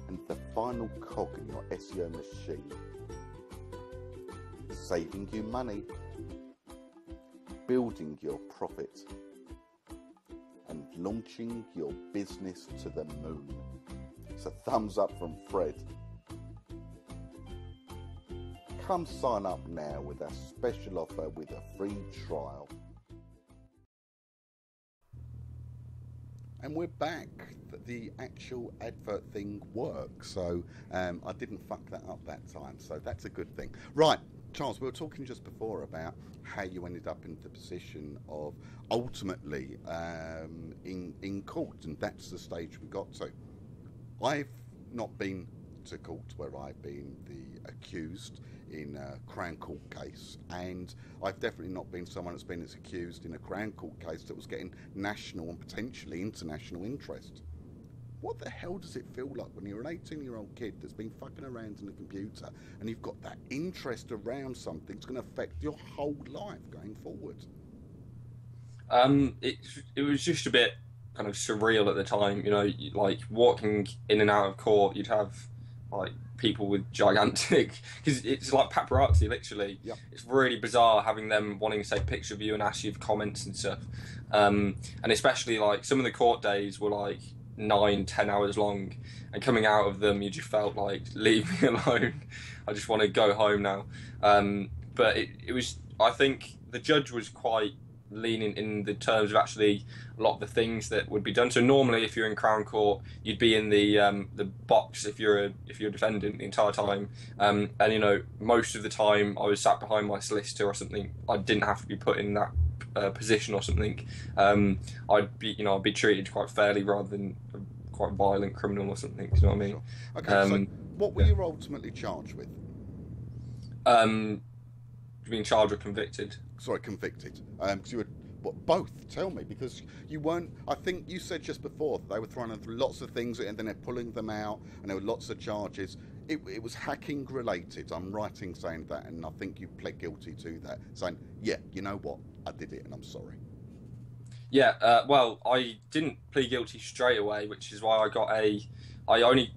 and the final cog in your SEO machine, saving you money, building your profit, and launching your business to the moon. It's a thumbs up from Fred. Come sign up now with a special offer with a free trial. And we're back. The actual advert thing works, so I didn't fuck that up that time, so that's a good thing. Right, Charles, we were talking just before about how you ended up in the position of ultimately in court, and that's the stage we got to. I've not been to court where I've been the accused in a Crown Court case, and I've definitely not been someone that's been accused in a Crown Court case that was getting national and potentially international interest. What the hell does it feel like when you're an 18-year-old kid that's been fucking around in a computer and you've got that interest around something that's going to affect your whole life going forward? It was just a bit kind of surreal at the time, you know, like walking in and out of court, you'd have like people with gigantic, because it's like paparazzi literally. Yep. It's really bizarre having them wanting to take a picture of you and ask you for comments and stuff, and especially like some of the court days were like 9-10 hours long, and coming out of them you just felt like, leave me alone, I just want to go home now. But it was, I think the judge was quite leaning in the terms of actually a lot of the things that would be done. So normally, if you're in Crown Court, you'd be in the box if you're a defendant the entire time. And you know, most of the time I was sat behind my solicitor or something. I didn't have to be put in that position or something. I'd be treated quite fairly rather than a quite violent criminal or something. Do you know what I mean? Sure. Okay. So what were you ultimately charged with? Being charged or convicted? Sorry, convicted. Because you were both. Tell me, because you weren't. I think you said just before that they were throwing lots of things and then they're pulling them out, and there were lots of charges. It was hacking related. I'm right in saying that, and I think you pled guilty to that, saying, yeah, you know what, I did it, and I'm sorry. Yeah. Well, I didn't plead guilty straight away, which is why I got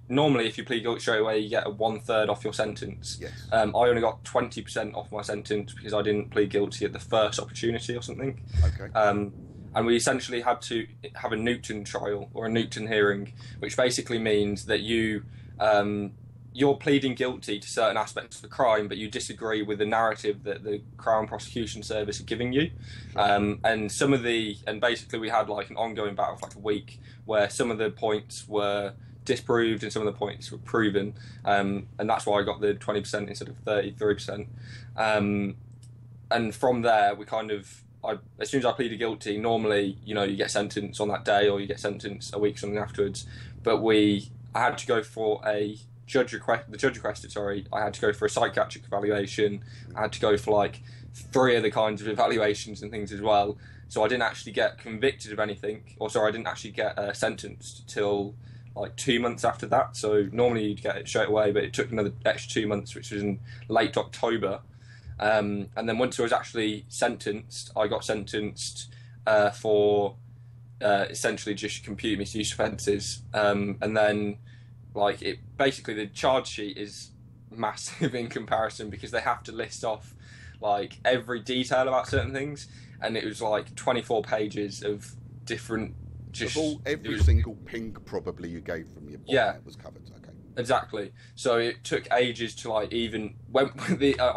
normally, if you plead guilty straight away, you get a 1/3 off your sentence. Yes. I only got 20% off my sentence because I didn't plead guilty at the first opportunity or something. Okay. And we essentially had to have a Newton trial or a Newton hearing, which basically means that you're pleading guilty to certain aspects of the crime, but you disagree with the narrative that the Crown Prosecution Service are giving you. Sure. And basically we had like an ongoing battle for like a week where some of the points were disproved and some of the points were proven, and that's why I got the 20% instead of 33%. And from there, as soon as I pleaded guilty, normally, you know, you get sentenced on that day or you get sentenced a week or something afterwards. But I had to go for the judge requested, sorry, I had to go for a psychiatric evaluation. I had to go for like 3 other kinds of evaluations and things as well. So I didn't actually get convicted of anything, I didn't actually get sentenced till like 2 months after that. So normally you'd get it straight away, but it took another extra 2 months, which was in late October. And then once I was actually sentenced, I got sentenced for essentially just computer misuse offences. And then, basically the charge sheet is massive in comparison because they have to list off like every detail about certain things, and it was like 24 pages of different. Every single pink probably you gave from your book was covered. Okay. Exactly. So it took ages to I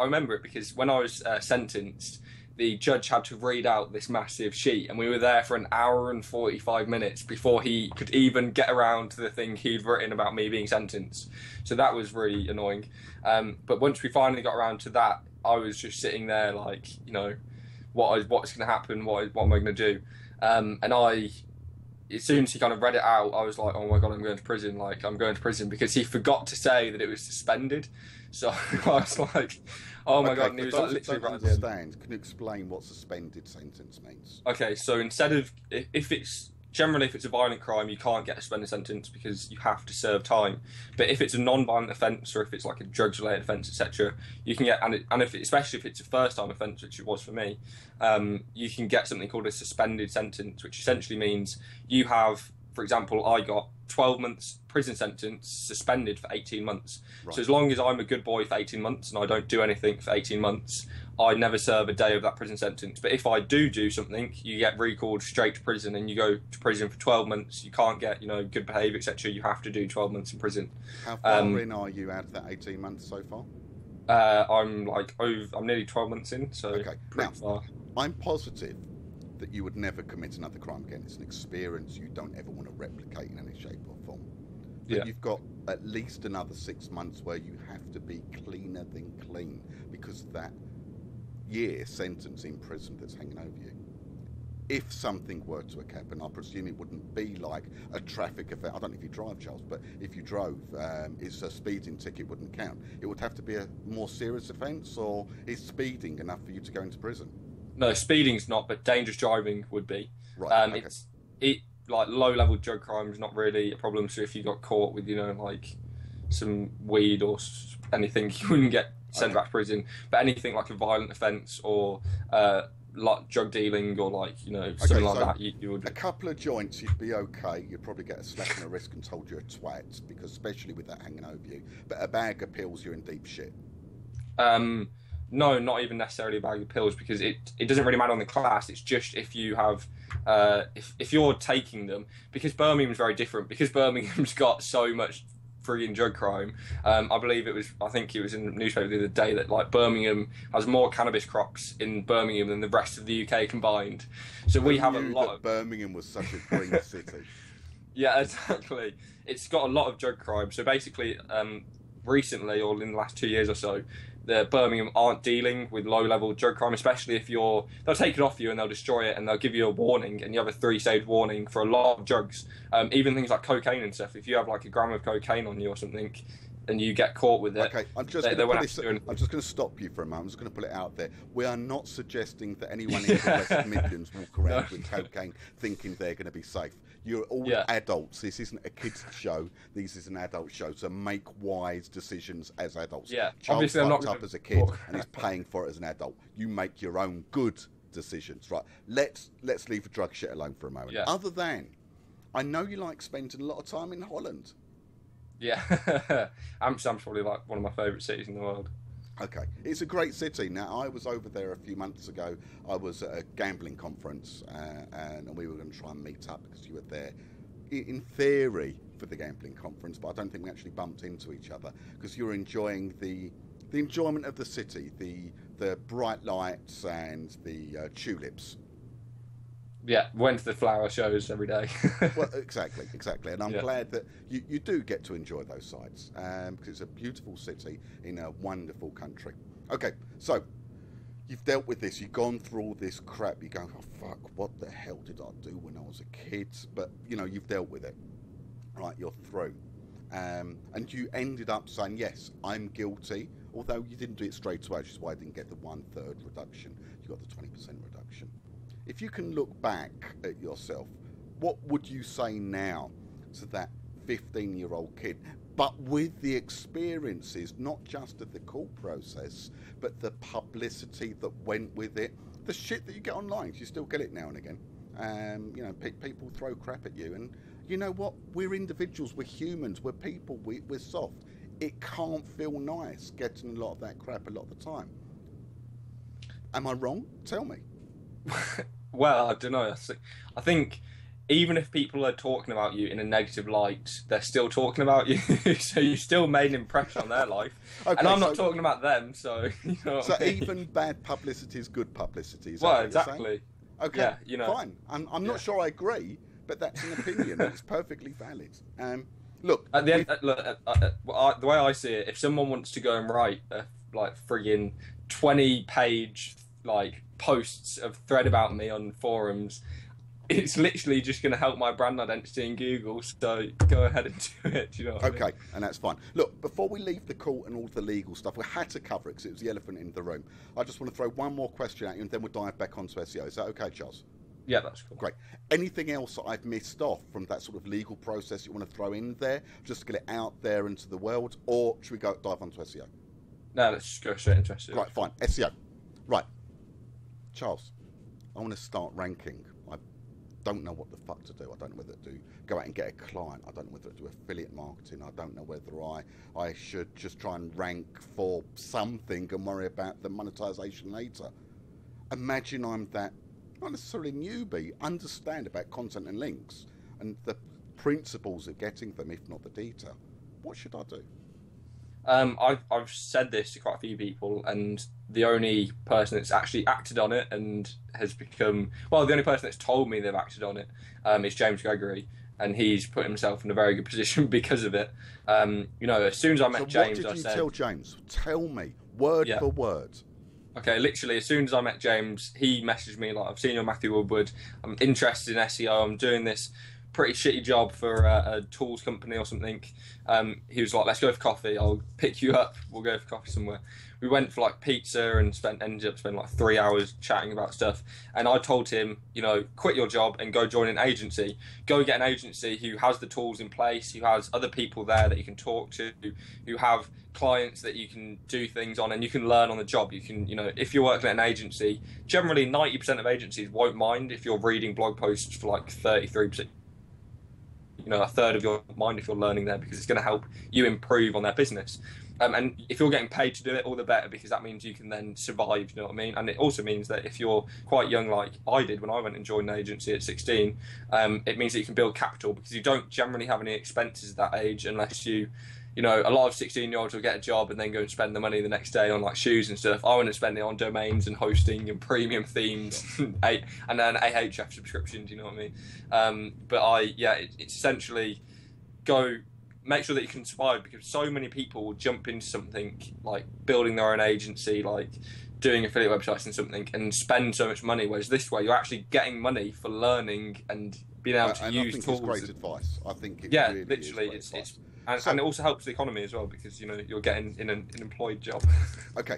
remember it because when I was sentenced, the judge had to read out this massive sheet, and we were there for an hour and 45 minutes before he could even get around to the thing he'd written about me being sentenced. So that was really annoying. But once we finally got around to that, I was just sitting there like, you know, what's going to happen? What am I going to do? As soon as he kind of read it out, I was like, oh my God, I'm going to prison. Like, I'm going to prison because he forgot to say that it was suspended. So I was like, oh my God. And he was like, literally right at the end. Can you explain what suspended sentence means? Okay, so instead of, if it's a violent crime, you can't get a suspended sentence because you have to serve time. But if it's a non-violent offence, or if it's like a drugs-related offence, etc., you can get, especially if it's a first-time offence, which it was for me, you can get something called a suspended sentence, which essentially means you have, for example, I got 12 months prison sentence suspended for 18 months. Right. So as long as I'm a good boy for 18 months and I don't do anything for 18 months, I never serve a day of that prison sentence. But if I do something, you get recalled straight to prison, and you go to prison for 12 months. You can't get, you know, good behaviour, etc. You have to do 12 months in prison. How far in are you out of that 18 months so far? I'm nearly 12 months in, so okay. Pretty far. I'm positive that you would never commit another crime again. It's an experience you don't ever want to replicate in any shape or form. But you've got at least another 6 months where you have to be cleaner than clean because of that year sentence in prison that's hanging over you. If something were to happen, I presume it wouldn't be like a traffic offence. I don't know if you drive, Charles, but if you drove, is a speeding ticket wouldn't count. It would have to be a more serious offence, or is speeding enough for you to go into prison? No, speeding's not, but dangerous driving would be. Right. Okay. Like low-level drug crime is not really a problem. So if you got caught with, you know, like some weed or anything, you wouldn't get sent back to prison. But anything like a violent offence or like drug dealing or like, you know, something like that, you would. A couple of joints, you'd be okay. You'd probably get a slap on the wrist and told you're a twat, because especially with that hanging over you. But a bag of pills, you're in deep shit. No, not even necessarily a bag of pills, because it doesn't really matter on the class. It's just if you have, if you're taking them, because Birmingham's very different, because Birmingham's got so much frigging drug crime. I think it was in the newspaper the other day that like Birmingham has more cannabis crops in Birmingham than the rest of the UK combined. So we have a lot of. Birmingham was such a green city. Yeah, exactly. It's got a lot of drug crime. So basically, recently, or in the last 2 years or so, the Birmingham aren't dealing with low-level drug crime, especially if they'll take it off you and they'll destroy it, and they'll give you a warning, and you have a 3-stage warning for a lot of drugs, even things like cocaine and stuff. If you have like a gram of cocaine on you or something, and you get caught with it, okay, I'm just going to stop you for a moment. I'm just going to put it out there. We are not suggesting that anyone in the West Midlands walk around with cocaine thinking they're going to be safe. You're all adults. This isn't a kids show. This is an adult show. So make wise decisions as adults. Yeah, Charles fucked up as a kid and is paying for it as an adult. You make your own good decisions, right? Let's leave the drug shit alone for a moment. Yeah. Other than, I know you like spending a lot of time in Holland. Yeah, Amsterdam's probably like one of my favourite cities in the world. Okay, it's a great city. Now, I was over there a few months ago. I was at a gambling conference, and we were going to try and meet up because you were there, in theory, for the gambling conference. But I don't think we actually bumped into each other because you were enjoying the enjoyment of the city, the bright lights and the tulips. Yeah, went to the flower shows every day. Well, exactly. And I'm Yeah. glad that you do get to enjoy those sites, because it's a beautiful city in a wonderful country. Okay, so you've dealt with this, you've gone through all this crap, you go, oh fuck, what the hell did I do when I was a kid? But, you've dealt with it. Right, you're through. And you ended up saying, yes, I'm guilty, although you didn't do it straight away, which is why I didn't get the 1/3 reduction. You got the 20% reduction. If you can look back at yourself, what would you say now to that 15-year-old kid, but with the experiences, not just of the call process, but the publicity that went with it, the shit that you get online, 'cause you still get it now and again. People throw crap at you, and you know what? We're individuals, we're humans, we're people, we're soft. It can't feel nice getting a lot of that crap a lot of the time. Am I wrong? Tell me. Well, I don't know. I think even if people are talking about you in a negative light, they're still talking about you. So you still made an impression on their life. Okay, and I'm not talking about them, so you know. So even bad publicity is good publicity. Is that well, what you're exactly. saying? Okay, Yeah, you know. fine. I'm not sure I agree, but that's an opinion. It's perfectly valid. Look, At the end, the way I see it, if someone wants to go and write like friggin' 20-page like posts of thread about me on forums, it's literally just going to help my brand identity in Google. So go ahead and do it. Do you know what I mean? okay, and that's fine. Look, before we leave the court and all the legal stuff, we had to cover it because it was the elephant in the room. I just want to throw one more question at you, and then we'll dive back onto SEO. Is that okay, Charles? Yeah, that's cool. Great. Anything else that I've missed off from that sort of legal process you want to throw in there, just to get it out there into the world, or should we dive onto SEO? No, let's just go straight into SEO. Right, fine. SEO. Right. Charles, I want to start ranking. I don't know what the fuck to do. I don't know whether to go out and get a client. I don't know whether to do affiliate marketing. I don't know whether I should just try and rank for something and worry about the monetization later. Imagine I'm that, not necessarily newbie, understand about content and links and the principles of getting them, if not the detail. What should I do? I've said this to quite a few people, and the only person that's actually acted on it and has become, well, the only person that's told me they've acted on it is James Gregory, and he's put himself in a very good position because of it. As soon as I met James, what did you said, tell James? Tell me, word for word. Okay, literally, as soon as I met James, he messaged me like, I've seen your Matthew Woodward, I'm interested in SEO, I'm doing this pretty shitty job for a tools company or something. He was like, let's go for coffee, I'll pick you up, we'll go for coffee somewhere. We went for like pizza and ended up spending like 3 hours chatting about stuff. And I told him, quit your job and go join an agency. Go get an agency who has the tools in place, who has other people there that you can talk to, who have clients that you can do things on, and you can learn on the job. You can, if you're working at an agency, generally 90% of agencies won't mind if you're reading blog posts for like 33%. A third of your mind if you're learning there, because it's going to help you improve on their business. And if you're getting paid to do it, all the better, because that means you can then survive, you know what I mean? And it also means that if you're quite young, like I did when I went and joined an agency at 16, it means that you can build capital, because you don't generally have any expenses at that age unless a lot of 16-year-olds will get a job and then go and spend the money the next day on like shoes and stuff. I went and spent it on domains and hosting and premium themes and then AHF subscriptions, you know what I mean? It's essentially make sure that you can survive, because so many people will jump into something like building their own agency, like doing affiliate websites and something, and spend so much money, whereas this way you're actually getting money for learning and being able to use tools. It's great advice. I think it really literally is great advice. And it also helps the economy as well, because you're getting in an employed job. Okay,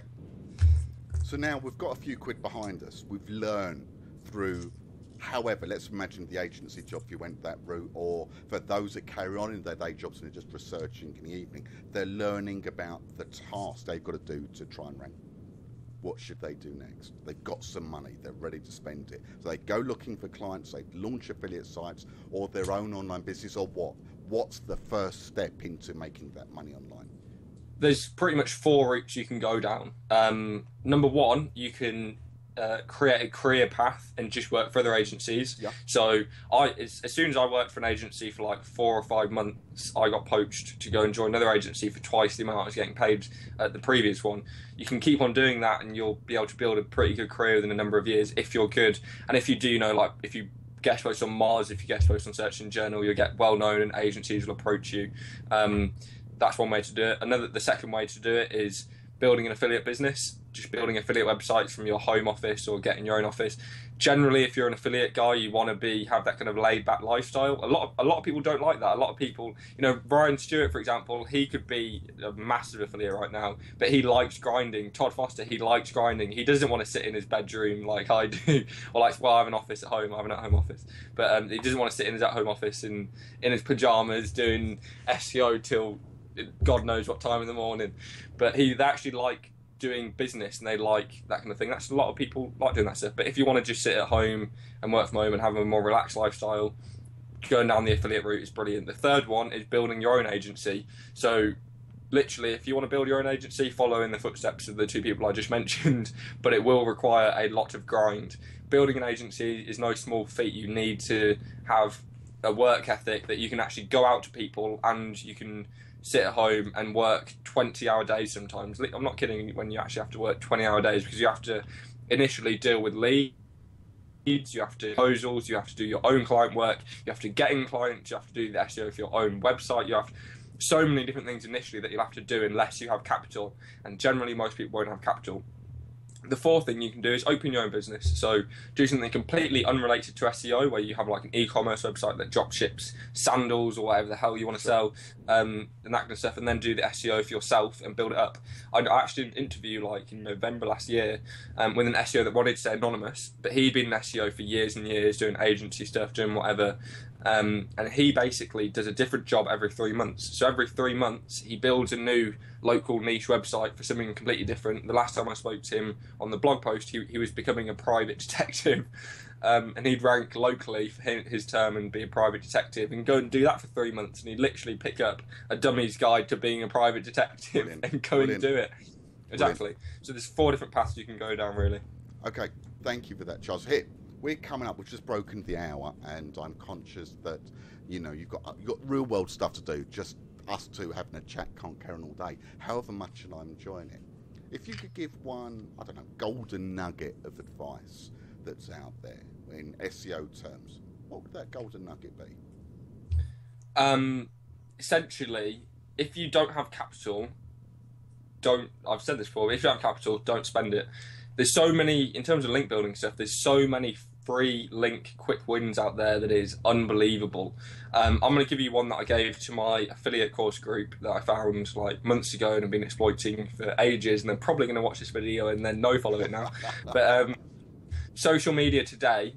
so now we've got a few quid behind us. We've learned through, however, let's imagine the agency job, if you went that route, or for those that carry on in their day jobs and are just researching in the evening, they're learning about the task they've got to do to try and rank. What should they do next? They've got some money, they're ready to spend it. So they go looking for clients, they launch affiliate sites or their own online business, or what? What's the first step into making that money online? There's pretty much 4 routes you can go down. Number 1, you can create a career path and just work for other agencies. Yeah. So as soon as I worked for an agency for like 4 or 5 months, I got poached to go and join another agency for twice the amount I was getting paid at the previous one. You can keep on doing that and you'll be able to build a pretty good career within a number of years if you're good. And if you do, if you guest post on Mars, if you guest post on Search Engine Journal, you'll get well known and agencies will approach you. That's one way to do it. The second way to do it is building an affiliate business, just building affiliate websites from your home office or getting your own office. Generally, if you're an affiliate guy, you want to have that kind of laid back lifestyle. A lot of people don't like that. A lot of people, Ryan Stewart, for example, he could be a massive affiliate right now, but he likes grinding. Todd Foster, he likes grinding. He doesn't want to sit in his bedroom like I do, or I have an office at home. I have an at-home office, but he doesn't want to sit in his at-home office in his pajamas doing SEO till God knows what time in the morning. But they actually like doing business and they like that kind of thing. That's a lot of people like doing that stuff. But if you want to just sit at home and work from home and have a more relaxed lifestyle, going down the affiliate route is brilliant. The third one is building your own agency. So literally, if you want to build your own agency, follow in the footsteps of the two people I just mentioned, but it will require a lot of grind. Building an agency is no small feat. You need to have a work ethic that you can actually go out to people and you can sit at home and work 20-hour days sometimes. I'm not kidding when you actually have to work 20-hour days, because you have to initially deal with leads, you have to do proposals, you have to do your own client work, you have to get in clients, you have to do the SEO for your own website, you have so many different things initially that you'll have to do unless you have capital, and generally most people won't have capital. The fourth thing you can do is open your own business. So do something completely unrelated to SEO, where you have like an e-commerce website that drop ships sandals or whatever the hell you want to sell, and that kind of stuff, and then do the SEO for yourself and build it up. I actually did an interview like in November last year with an SEO that wanted to stay anonymous, but he'd been in SEO for years and years, doing agency stuff, doing whatever. And he basically does a different job every 3 months. So every 3 months, he builds a new local niche website for something completely different. The last time I spoke to him on the blog post, he was becoming a private detective. And he'd rank locally for his term and be a private detective and go and do that for 3 months. And he'd literally pick up a dummy's guide to being a private detective and go and do it. Exactly. So there's 4 different paths you can go down, really. Okay, thank you for that, Charles. We're coming up. We've just broken the hour, and I'm conscious that you've got real world stuff to do. Just us two having a chat can't carry on all day. However much and I'm enjoying it. If you could give one, I don't know, golden nugget of advice that's out there in SEO terms, what would that golden nugget be? Essentially, if you don't have capital, I've said this before, if you don't have capital, don't spend it. There's so many, in terms of link building stuff, there's so many free link quick wins out there that is unbelievable. I'm going to give you one that I gave to my affiliate course group that I found like months ago and have been exploiting for ages, and they're probably going to watch this video and then no follow it now. But Social Media Today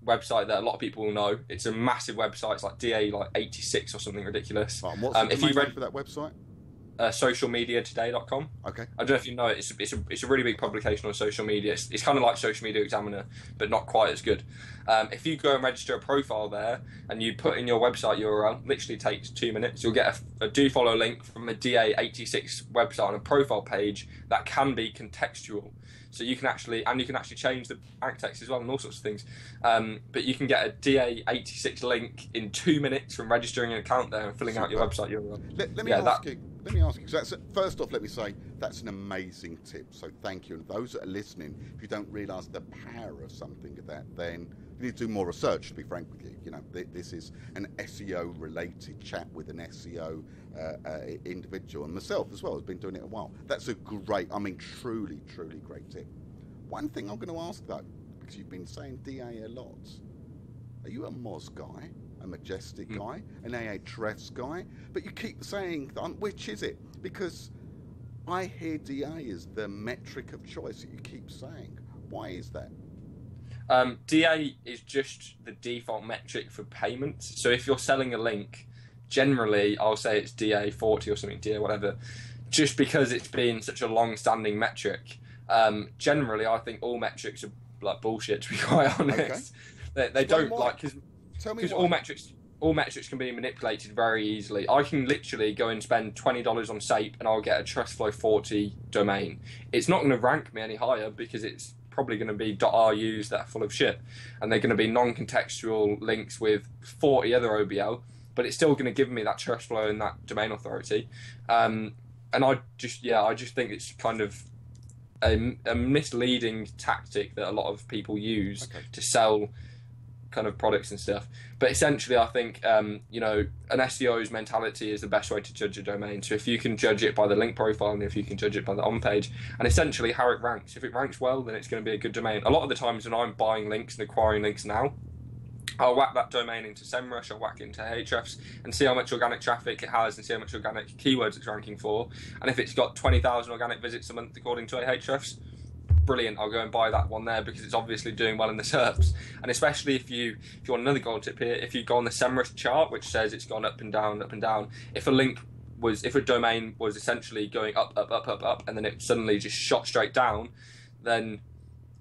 website that a lot of people will know. It's a massive website. It's like DA like 86 or something ridiculous. What's the name for that website? Socialmediatoday.com. Okay. I don't know if you know it. It's a really big publication on social media. It's kind of like Social Media Examiner, but not quite as good. If you go and register a profile there and you put in your website URL, literally takes 2 minutes. You'll get a do follow link from a DA86 website on a profile page that can be contextual. So you can actually change the anchor text as well and all sorts of things. But you can get a DA86 link in 2 minutes from registering an account there and filling out your website URL. Let me ask you. So first off, let me say that's an amazing tip. So thank you. And those that are listening, if you don't realise the power of something of that, then you need to do more research. To be frank with you, this is an SEO-related chat with an SEO individual, and myself as well has been doing it a while. That's a great, truly, truly great tip. One thing I'm going to ask though, because you've been saying DA a lot, are you a Moz guy? A Majestic guy, an Ahrefs guy, but you keep saying, which is it? Because I hear DA as the metric of choice that you keep saying. Why is that? DA is just the default metric for payments. So if you're selling a link, generally I'll say it's DA 40 or something, DA whatever, just because it's been such a long-standing metric. Generally, I think all metrics are like bullshit, to be quite honest. Okay. They don't like, because all metrics can be manipulated very easily. I can literally go and spend $20 on SAPE and I'll get a TrustFlow 40 domain. It's not going to rank me any higher because it's probably going to be .rus that are full of shit, and they're going to be non-contextual links with 40 other OBL, but it's still going to give me that TrustFlow and that domain authority. And I just think it's kind of a misleading tactic that a lot of people use to sell kind of products and stuff. But essentially, I think you know, an SEO's mentality is the best way to judge a domain. So if you can judge it by the link profile, and if you can judge it by the on page, and essentially how it ranks. If it ranks well, then it's going to be a good domain. A lot of the times when I'm buying links and acquiring links now, I'll whack that domain into SEMrush, I'll whack it into Ahrefs and see how much organic traffic it has and see how much organic keywords it's ranking for. And if it's got 20,000 organic visits a month according to Ahrefs, brilliant, I'll go and buy that one there because it's obviously doing well in the SERPs. And especially if you want another gold tip here, if you go on the SEMrush chart, which says it's gone up and down, if a domain was essentially going up, and then it suddenly just shot straight down, then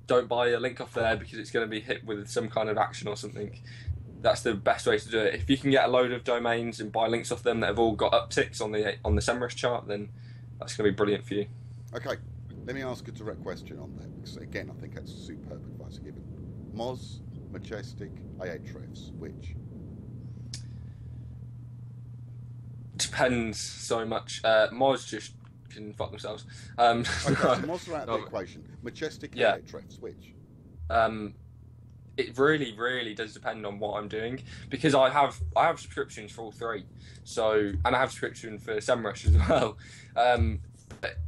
don't buy a link off there because it's going to be hit with some kind of action or something. That's the best way to do it. If you can get a load of domains and buy links off them that have all got upticks on the SEMrush chart, then that's going to be brilliant for you. Okay, let me ask a direct question on that, because again, I think that's superb advice given. Moz, Majestic, Ahrefs, which? Depends so much. Moz just can fuck themselves. Okay, so Moz are out of the equation. Majestic, yeah. Ahrefs, which? It really does depend on what I'm doing, because I have subscriptions for all three. So, and I have subscription for SEMrush as well.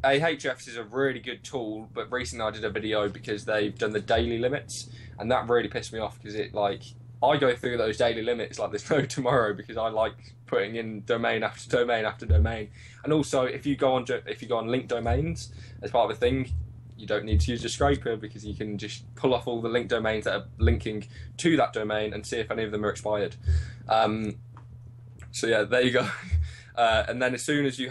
Ahrefs is a really good tool, but recently I did a video because they've done the daily limits, and that really pissed me off because it I go through those daily limits like there's no tomorrow because I like putting in domain after domain after domain. And also, if you go on linked domains as part of a thing, you don't need to use a scraper because you can just pull off all the linked domains that are linking to that domain and see if any of them are expired. So yeah, there you go. And then as soon as you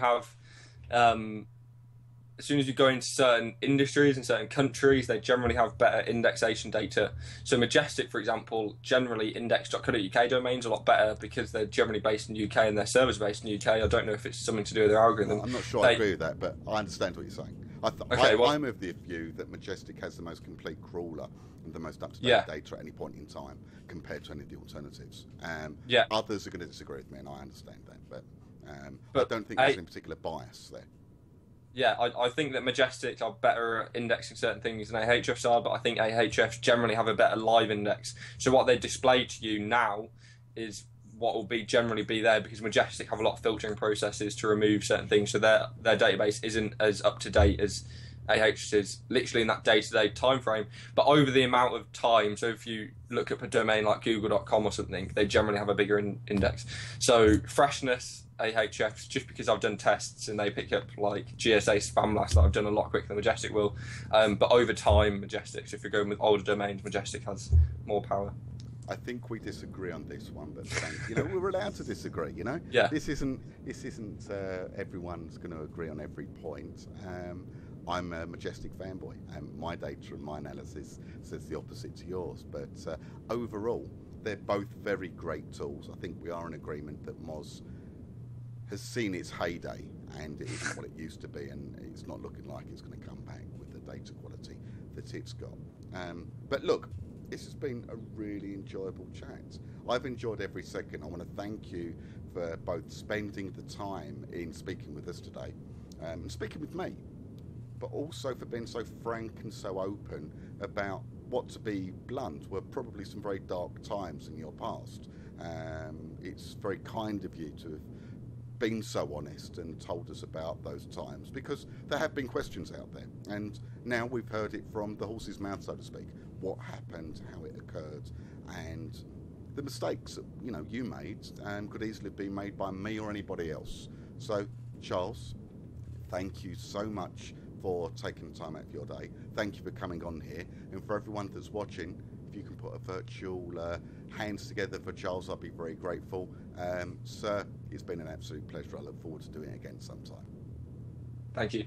go into certain industries and certain countries, they generally have better indexation data. So Majestic, for example, generally index.co.uk domains a lot better because they're generally based in the UK and their servers are based in the UK. I don't know if it's something to do with their algorithm. I'm not sure I agree with that, but I understand what you're saying. I'm of the view that Majestic has the most complete crawler and the most up-to-date data at any point in time compared to any of the alternatives. Others are going to disagree with me, and I understand that, but I don't think there's any particular bias there. Yeah, I think that Majestic are better at indexing certain things than Ahrefs are, but I think Ahrefs generally have a better live index. So what they display to you now is what will generally be there, because Majestic have a lot of filtering processes to remove certain things, so their database isn't as up to date as Ahrefs is, literally in that day-to-day time frame. But over the amount of time, so if you look up a domain like google.com or something, they generally have a bigger index. So freshness, Ahrefs, just because I've done tests and they pick up like GSA spam blast that I've done a lot quicker than Majestic will. But over time, Majestic, so if you're going with older domains, Majestic has more power. I think we disagree on this one, but we're allowed to disagree. Yeah. This isn't everyone's going to agree on every point. I'm a Majestic fanboy, and my data and my analysis says the opposite to yours. But overall, they're both very great tools. I think we are in agreement that Moz has seen its heyday, and it isn't what it used to be, and it's not looking like it's going to come back with the data quality that it's got. But look, this has been a really enjoyable chat. I've enjoyed every second. I want to thank you for both spending the time in speaking with us today, and speaking with me, but also for being so frank and so open about what, to be blunt, were probably some very dark times in your past. It's very kind of you to have been so honest and told us about those times, because there have been questions out there, and now we've heard it from the horse's mouth, so to speak, what happened, how it occurred, and the mistakes that you made could easily be made by me or anybody else. So Charles, thank you so much for taking the time out of your day. Thank you for coming on here, and for everyone that's watching, if you can put a virtual hands together for Charles, I'll be very grateful. Sir, it's been an absolute pleasure. I look forward to doing it again sometime. Thank you.